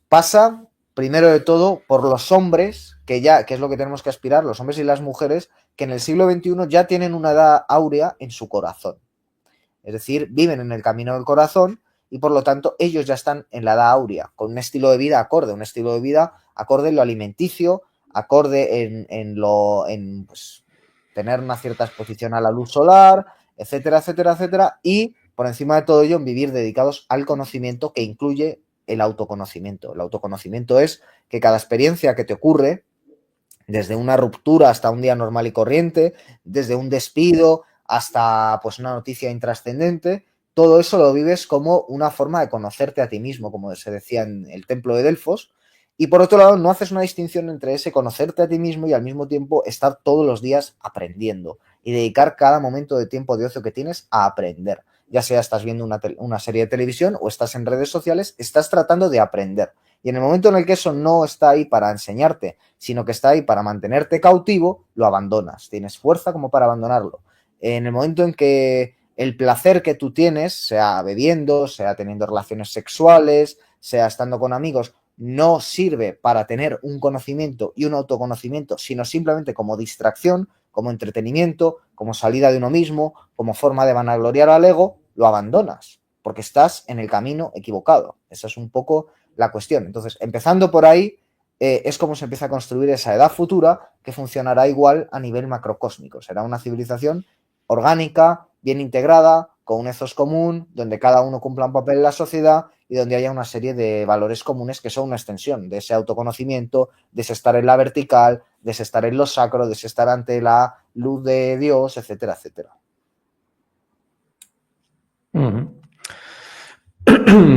Speaker 2: pasa, primero de todo, por los hombres, que es lo que tenemos que aspirar, los hombres y las mujeres, que en el siglo XXI ya tienen una edad áurea en su corazón. Es decir, viven en el camino del corazón y por lo tanto ellos ya están en la edad áurea, con un estilo de vida acorde, en lo alimenticio, acorde en pues, tener una cierta exposición a la luz solar, etcétera, etcétera, etcétera, y por encima de todo ello en vivir dedicados al conocimiento que incluye el autoconocimiento. El autoconocimiento es que cada experiencia que te ocurre, desde una ruptura hasta un día normal y corriente, desde un despido hasta pues una noticia intrascendente, todo eso lo vives como una forma de conocerte a ti mismo, como se decía en el templo de Delfos, y por otro lado no haces una distinción entre ese conocerte a ti mismo y al mismo tiempo estar todos los días aprendiendo y dedicar cada momento de tiempo de ocio que tienes a aprender. Ya sea estás viendo una serie de televisión o estás en redes sociales, estás tratando de aprender. Y en el momento en el que eso no está ahí para enseñarte, sino que está ahí para mantenerte cautivo, lo abandonas. Tienes fuerza como para abandonarlo. En el momento en que el placer que tú tienes, sea bebiendo, sea teniendo relaciones sexuales, sea estando con amigos, no sirve para tener un conocimiento y un autoconocimiento, sino simplemente como distracción, como entretenimiento, como salida de uno mismo, como forma de vanagloriar al ego, lo abandonas, porque estás en el camino equivocado. Esa es un poco la cuestión. Entonces, empezando por ahí, es como se empieza a construir esa edad futura que funcionará igual a nivel macrocósmico. Será una civilización orgánica, bien integrada, con un ethos común, donde cada uno cumpla un papel en la sociedad y donde haya una serie de valores comunes que son una extensión de ese autoconocimiento, de ese estar en la vertical, de ese estar en lo sacro, de ese estar ante la luz de Dios, etcétera, etcétera.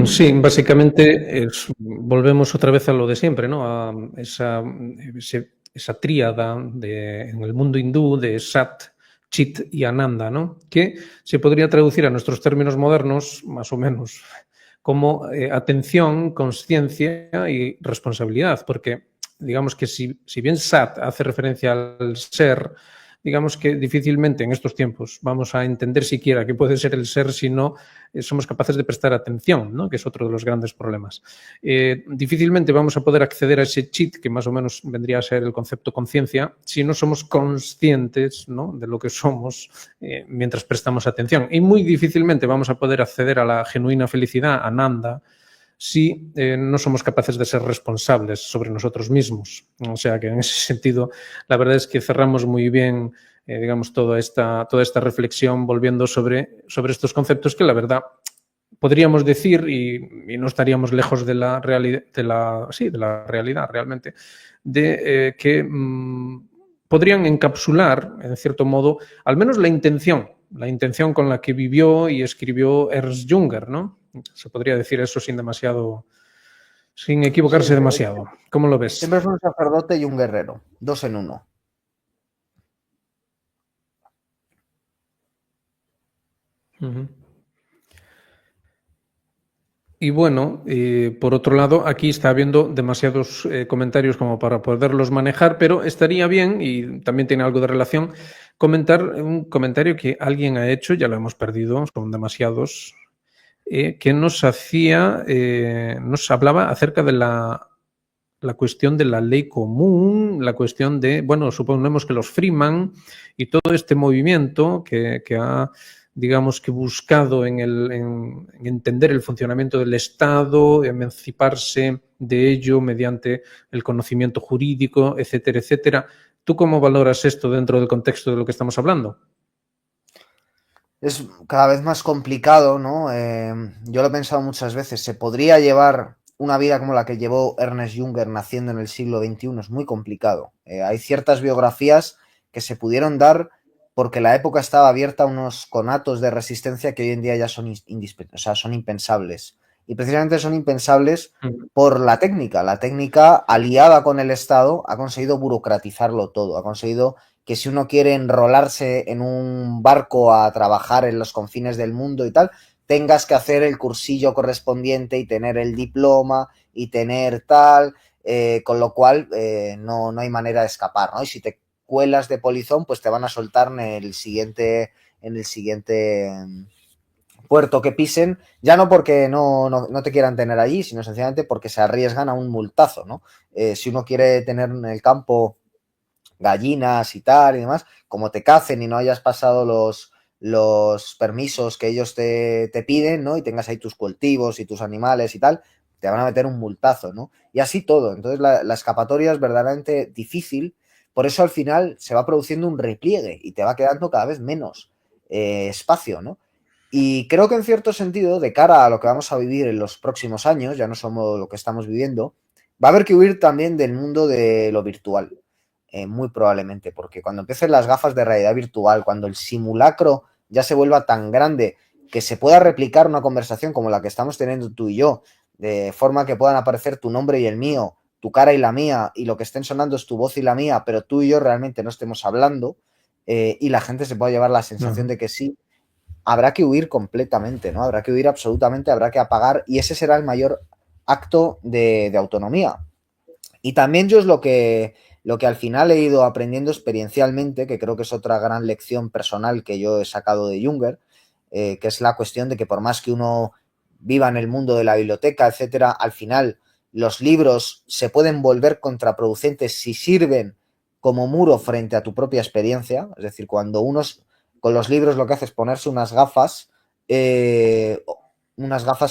Speaker 1: Sí, básicamente volvemos otra vez a lo de siempre, ¿no? A esa tríada en el mundo hindú de Sat, Chit y Ananda, ¿no? Que se podría traducir a nuestros términos modernos, más o menos, como atención, conciencia y responsabilidad, porque digamos que si bien Sat hace referencia al ser, digamos que difícilmente en estos tiempos vamos a entender siquiera qué puede ser el ser si no somos capaces de prestar atención, ¿no? Que es otro de los grandes problemas. Difícilmente vamos a poder acceder a ese chit, que más o menos vendría a ser el concepto conciencia, si no somos conscientes, ¿no? De lo que somos mientras prestamos atención. Y muy difícilmente vamos a poder acceder a la genuina felicidad, Ananda, si no somos capaces de ser responsables sobre nosotros mismos. O sea que en ese sentido, la verdad es que cerramos muy bien, digamos, toda esta reflexión volviendo sobre estos conceptos que la verdad podríamos decir, y no estaríamos lejos de la realidad realmente, de que podrían encapsular, en cierto modo, al menos la intención con la que vivió y escribió Ernst Junger, ¿no? Se podría decir eso sin equivocarse demasiado. ¿Cómo lo ves?
Speaker 2: Siempre es un sacerdote y un guerrero, dos en uno.
Speaker 1: Y bueno, por otro lado, aquí está habiendo demasiados comentarios como para poderlos manejar, pero estaría bien, y también tiene algo de relación, comentar un comentario que alguien ha hecho, ya lo hemos perdido, son demasiados, que nos hablaba acerca de la cuestión de la ley común, la cuestión de, bueno, suponemos que los Freeman y todo este movimiento que ha, digamos, que buscado en entender el funcionamiento del Estado, emanciparse de ello mediante el conocimiento jurídico, etcétera, etcétera. ¿Tú cómo valoras esto dentro del contexto de lo que estamos hablando?
Speaker 2: Es cada vez más complicado, ¿no? Yo lo he pensado muchas veces. Se podría llevar una vida como la que llevó Ernest Junger naciendo en el siglo XXI. Es muy complicado. Hay ciertas biografías que se pudieron dar porque la época estaba abierta a unos conatos de resistencia que hoy en día ya son, son impensables. Y precisamente son impensables por la técnica. La técnica, aliada con el Estado, ha conseguido burocratizarlo todo. Ha conseguido que si uno quiere enrolarse en un barco a trabajar en los confines del mundo y tal, tengas que hacer el cursillo correspondiente y tener el diploma y tener tal, con lo cual no hay manera de escapar, ¿no? Y si te cuelas de polizón, pues te van a soltar en el siguiente puerto que pisen, ya no porque no te quieran tener allí, sino sencillamente porque se arriesgan a un multazo, ¿no? Si uno quiere tener en el campo gallinas y tal y demás, como te cacen y no hayas pasado los permisos que ellos te piden, ¿no? Y tengas ahí tus cultivos y tus animales y tal, te van a meter un multazo, ¿no? Y así todo. Entonces la escapatoria es verdaderamente difícil, por eso al final se va produciendo un repliegue y te va quedando cada vez menos espacio, ¿no? Y creo que en cierto sentido, de cara a lo que vamos a vivir en los próximos años, ya no somos lo que estamos viviendo, va a haber que huir también del mundo de lo virtual. Muy probablemente, porque cuando empiecen las gafas de realidad virtual, cuando el simulacro ya se vuelva tan grande que se pueda replicar una conversación como la que estamos teniendo tú y yo, de forma que puedan aparecer tu nombre y el mío, tu cara y la mía, y lo que estén sonando es tu voz y la mía, pero tú y yo realmente no estemos hablando, y la gente se pueda llevar la sensación de que sí, habrá que huir completamente, ¿no? Habrá que huir absolutamente, habrá que apagar, y ese será el mayor acto de autonomía. Y también yo es lo que al final he ido aprendiendo experiencialmente, que creo que es otra gran lección personal que yo he sacado de Junger, que es la cuestión de que por más que uno viva en el mundo de la biblioteca, etcétera, al final los libros se pueden volver contraproducentes si sirven como muro frente a tu propia experiencia. Es decir, cuando uno con los libros lo que hace es ponerse unas gafas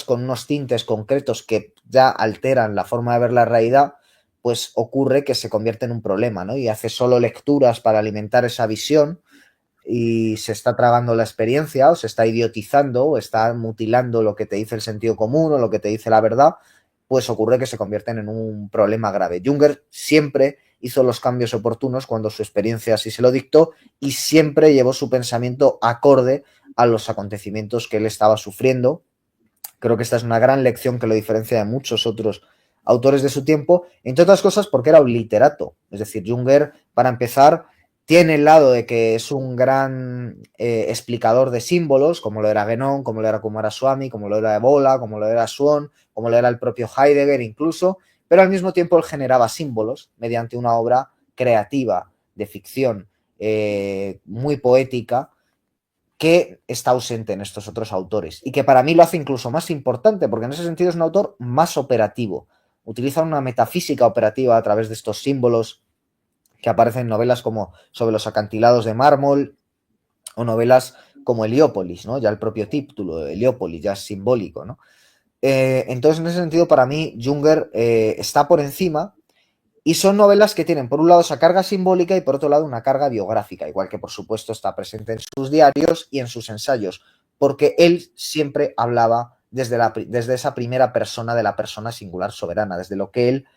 Speaker 2: con unos tintes concretos que ya alteran la forma de ver la realidad, pues ocurre que se convierte en un problema, ¿no? Y hace solo lecturas para alimentar esa visión, y se está tragando la experiencia o se está idiotizando o está mutilando lo que te dice el sentido común o lo que te dice la verdad, pues ocurre que se convierten en un problema grave. Junger siempre hizo los cambios oportunos cuando su experiencia así se lo dictó y siempre llevó su pensamiento acorde a los acontecimientos que él estaba sufriendo. Creo que esta es una gran lección que lo diferencia de muchos otros autores de su tiempo, entre otras cosas porque era un literato. Es decir, Junger, para empezar, tiene el lado de que es un gran explicador de símbolos, como lo era Guénon, como lo era Coomaraswamy, como lo era Evola, como lo era Swan, como lo era el propio Heidegger incluso, pero al mismo tiempo él generaba símbolos mediante una obra creativa de ficción muy poética, que está ausente en estos otros autores y que para mí lo hace incluso más importante porque en ese sentido es un autor más operativo. Utiliza una metafísica operativa a través de estos símbolos que aparecen en novelas como Sobre los acantilados de mármol o novelas como Heliópolis, ¿no? Ya el propio título de Heliópolis ya es simbólico, ¿no? Entonces, en ese sentido, para mí, Junger está por encima. Y son novelas que tienen, por un lado, esa carga simbólica y por otro lado, una carga biográfica, igual que, por supuesto, está presente en sus diarios y en sus ensayos, porque él siempre hablaba desde esa primera persona de la persona singular soberana, desde lo que él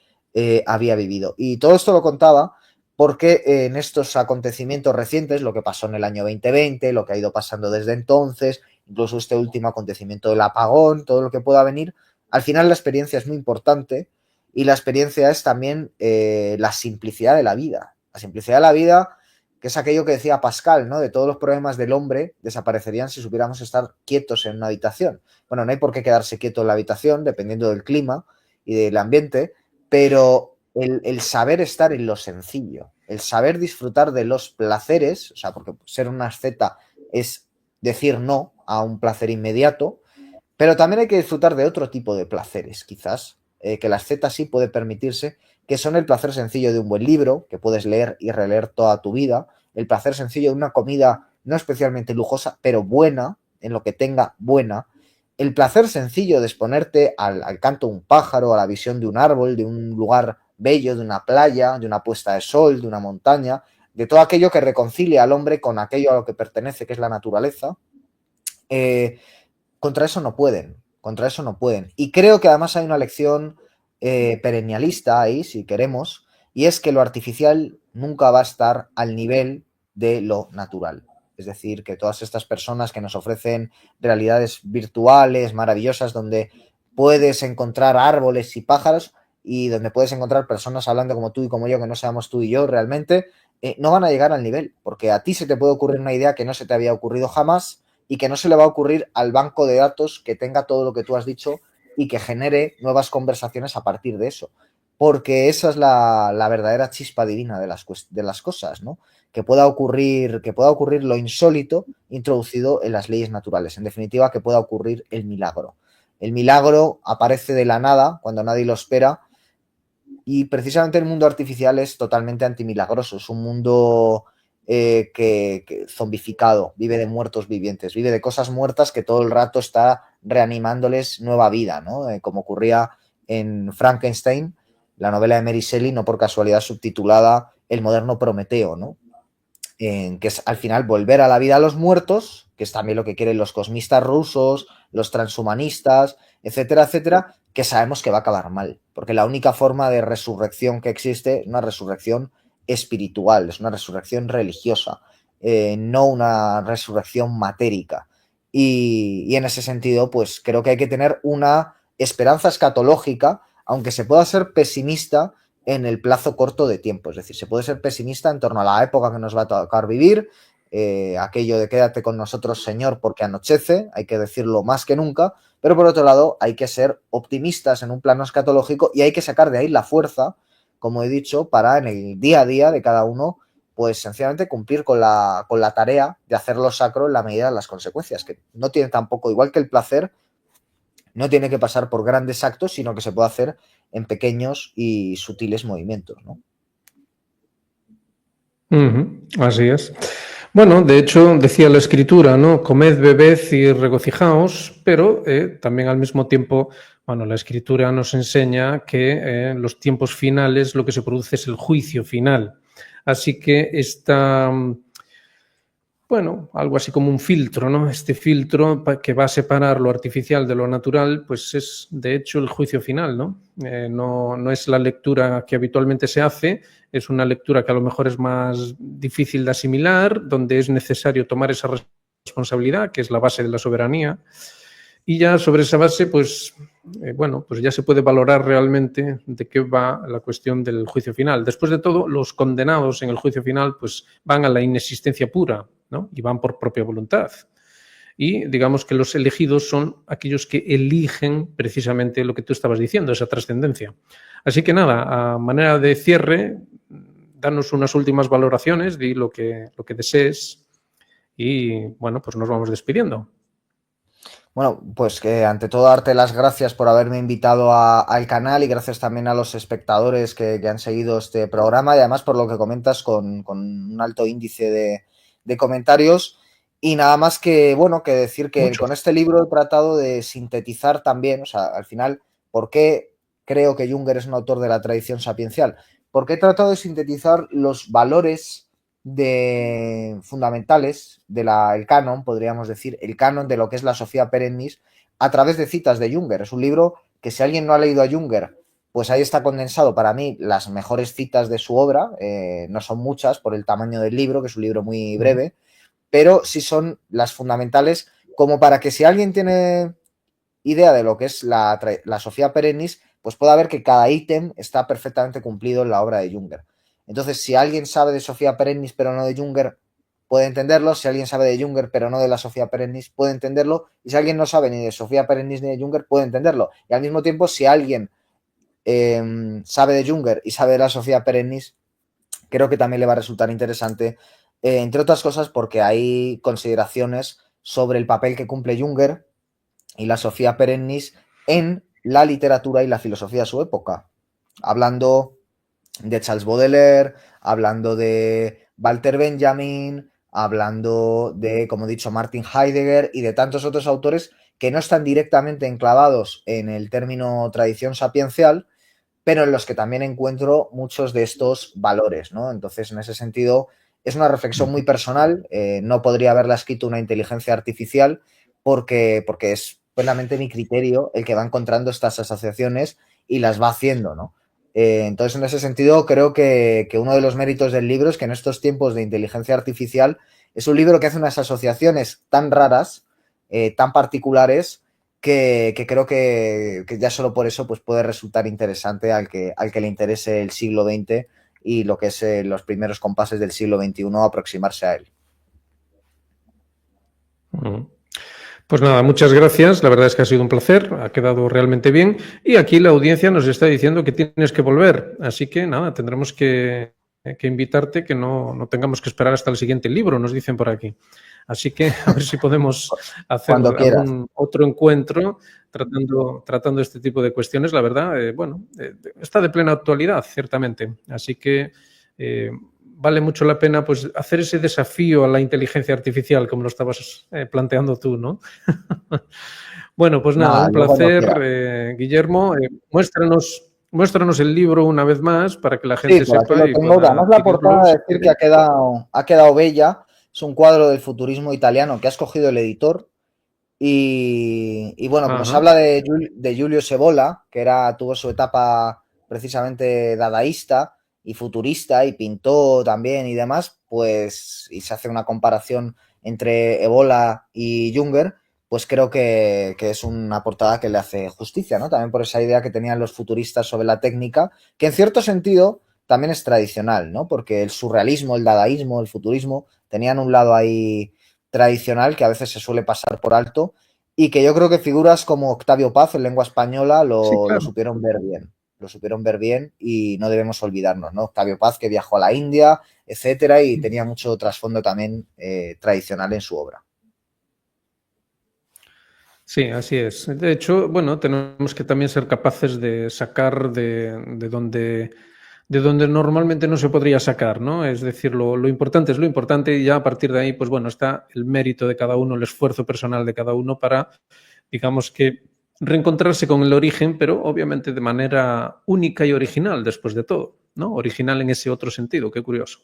Speaker 2: había vivido. Y todo esto lo contaba porque en estos acontecimientos recientes, lo que pasó en el año 2020, lo que ha ido pasando desde entonces, incluso este último acontecimiento del apagón, todo lo que pueda venir, al final la experiencia es muy importante. Y la experiencia es también la simplicidad de la vida. La simplicidad de la vida, que es aquello que decía Pascal, ¿no? De todos los problemas del hombre desaparecerían si supiéramos estar quietos en una habitación. Bueno, no hay por qué quedarse quieto en la habitación, dependiendo del clima y del ambiente, pero el saber estar en lo sencillo, el saber disfrutar de los placeres, o sea, porque ser una asceta es decir no a un placer inmediato, pero también hay que disfrutar de otro tipo de placeres, quizás, que la asceta sí puede permitirse, que son el placer sencillo de un buen libro, que puedes leer y releer toda tu vida, el placer sencillo de una comida no especialmente lujosa, pero buena, en lo que tenga buena, el placer sencillo de exponerte al canto de un pájaro, a la visión de un árbol, de un lugar bello, de una playa, de una puesta de sol, de una montaña, de todo aquello que reconcilia al hombre con aquello a lo que pertenece, que es la naturaleza. Contra eso no pueden, contra eso no pueden. Y creo que además hay una lección perennialista ahí, si queremos, y es que lo artificial nunca va a estar al nivel de lo natural. Es decir, que todas estas personas que nos ofrecen realidades virtuales maravillosas donde puedes encontrar árboles y pájaros y donde puedes encontrar personas hablando como tú y como yo, que no seamos tú y yo realmente, no van a llegar al nivel, porque a ti se te puede ocurrir una idea que no se te había ocurrido jamás y que no se le va a ocurrir al banco de datos que tenga todo lo que tú has dicho y que genere nuevas conversaciones a partir de eso. Porque esa es la verdadera chispa divina de las cosas, ¿no? Que pueda ocurrir lo insólito introducido en las leyes naturales. En definitiva, que pueda ocurrir el milagro. El milagro aparece de la nada, cuando nadie lo espera, y precisamente el mundo artificial es totalmente antimilagroso. Es un mundo que zombificado, vive de muertos vivientes, vive de cosas muertas que todo el rato está reanimándoles nueva vida, ¿no? Como ocurría en Frankenstein, la novela de Mary Shelley, no por casualidad subtitulada El moderno Prometeo, ¿no? Que es al final volver a la vida a los muertos, que es también lo que quieren los cosmistas rusos, los transhumanistas, etcétera, etcétera, que sabemos que va a acabar mal, porque la única forma de resurrección que existe es una resurrección espiritual, es una resurrección religiosa, no una resurrección matérica. Y en ese sentido, pues creo que hay que tener una esperanza escatológica, aunque se pueda ser pesimista en el plazo corto de tiempo. Es decir, se puede ser pesimista en torno a la época que nos va a tocar vivir, aquello de quédate con nosotros, Señor, porque anochece, hay que decirlo más que nunca, pero por otro lado hay que ser optimistas en un plano escatológico y hay que sacar de ahí la fuerza, como he dicho, para en el día a día de cada uno, pues sencillamente cumplir con la tarea de hacerlo sacro en la medida de las consecuencias, que no tiene tampoco, igual que el placer, no tiene que pasar por grandes actos, sino que se puede hacer en pequeños y sutiles movimientos, ¿no?
Speaker 1: Así es. Bueno, de hecho, decía la escritura, ¿no? Comed, bebed y regocijaos, pero también al mismo tiempo, bueno, la escritura nos enseña que en los tiempos finales lo que se produce es el juicio final. Así que bueno, algo así como un filtro, ¿no? Este filtro que va a separar lo artificial de lo natural, pues es de hecho el juicio final, ¿no? No es la lectura que habitualmente se hace, es una lectura que a lo mejor es más difícil de asimilar, donde es necesario tomar esa responsabilidad, que es la base de la soberanía, y ya sobre esa base, pues, bueno, pues ya se puede valorar realmente de qué va la cuestión del juicio final. Después de todo, los condenados en el juicio final, pues van a la inexistencia pura, ¿no? Y van por propia voluntad. Y digamos que los elegidos son aquellos que eligen precisamente lo que tú estabas diciendo, esa trascendencia. Así que nada, a manera de cierre, danos unas últimas valoraciones, di lo que desees y bueno, pues nos vamos despidiendo.
Speaker 2: Bueno, pues que ante todo darte las gracias por haberme invitado al canal y gracias también a los espectadores que han seguido este programa y además por lo que comentas con un alto índice de comentarios. Y nada más que, bueno, que decir que
Speaker 1: Muchos.
Speaker 2: con este libro he tratado de sintetizar también, o sea, al final, ¿por qué creo que Junger es un autor de la tradición sapiencial? Porque he tratado de sintetizar los valores fundamentales del canon, podríamos decir, el canon de lo que es la Sophia Perennis a través de citas de Junger. Es un libro que si alguien no ha leído a Junger, pues ahí está condensado para mí las mejores citas de su obra, no son muchas por el tamaño del libro, que es un libro muy breve, pero sí son las fundamentales como para que si alguien tiene idea de lo que es la Sophia Perennis, pues pueda ver que cada ítem está perfectamente cumplido en la obra de Junger. Entonces, si alguien sabe de Sophia Perennis pero no de Junger, puede entenderlo. Si alguien sabe de Junger pero no de la Sophia Perennis, puede entenderlo. Y si alguien no sabe ni de Sophia Perennis ni de Junger, puede entenderlo. Y al mismo tiempo, si alguien sabe de Junger y sabe de la Sophia Perennis, creo que también le va a resultar interesante, entre otras cosas porque hay consideraciones sobre el papel que cumple Junger y la Sophia Perennis en la literatura y la filosofía de su época. Hablando de Charles Baudelaire, hablando de Walter Benjamin, hablando de, como he dicho, Martin Heidegger y de tantos otros autores que no están directamente enclavados en el término tradición sapiencial, pero en los que también encuentro muchos de estos valores, ¿no? Entonces, en ese sentido, es una reflexión muy personal, no podría haberla escrito una inteligencia artificial porque es plenamente mi criterio el que va encontrando estas asociaciones y las va haciendo, ¿no? Entonces, en ese sentido, creo que uno de los méritos del libro es que en estos tiempos de inteligencia artificial es un libro que hace unas asociaciones tan raras, tan particulares, que creo que ya solo por eso pues puede resultar interesante al que le interese el siglo XX y lo que es los primeros compases del siglo XXI aproximarse a él.
Speaker 1: Pues nada, muchas gracias. La verdad es que ha sido un placer, ha quedado realmente bien. Y aquí la audiencia nos está diciendo que tienes que volver. Así que nada, tendremos que invitarte, que no tengamos que esperar hasta el siguiente libro, nos dicen por aquí. Así que a ver si podemos hacer algún otro encuentro tratando este tipo de cuestiones. La verdad, está de plena actualidad, ciertamente. Así que vale mucho la pena pues hacer ese desafío a la inteligencia artificial, como lo estabas planteando tú, ¿no? Bueno, pues nada, un placer, Guillermo. Muéstranos el libro una vez más para que la gente sepa.
Speaker 2: Aquí lo tengo. Además, la portada de decir que ha quedado bella. Es un cuadro del futurismo italiano que ha escogido el editor. Y bueno, nos habla de Giulio Sebola, que tuvo su etapa precisamente dadaísta y futurista y pintó también y demás, pues, y se hace una comparación entre Evola y Junger, pues creo que es una portada que le hace justicia, ¿no? También por esa idea que tenían los futuristas sobre la técnica, que en cierto sentido también es tradicional, ¿no? Porque el surrealismo, el dadaísmo, el futurismo tenían un lado ahí tradicional que a veces se suele pasar por alto y que yo creo que figuras como Octavio Paz en lengua española lo supieron ver bien. Lo supieron ver bien y no debemos olvidarnos, ¿no? Octavio Paz, que viajó a la India, etcétera, y tenía mucho trasfondo también tradicional en su obra.
Speaker 1: Sí, así es. De hecho, bueno, tenemos que también ser capaces de sacar de donde normalmente no se podría sacar, ¿no? Es decir, lo importante es lo importante y ya a partir de ahí, pues bueno, está el mérito de cada uno, el esfuerzo personal de cada uno para, digamos que, reencontrarse con el origen, pero obviamente de manera única y original después de todo, ¿no? Original en ese otro sentido, qué curioso.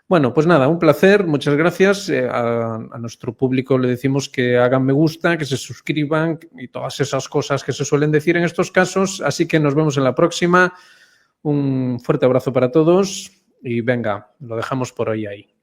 Speaker 1: Bueno, pues nada, un placer, muchas gracias. A nuestro público le decimos que hagan me gusta, que se suscriban y todas esas cosas que se suelen decir en estos casos. Así que nos vemos en la próxima. Un fuerte abrazo para todos y venga, lo dejamos por hoy ahí.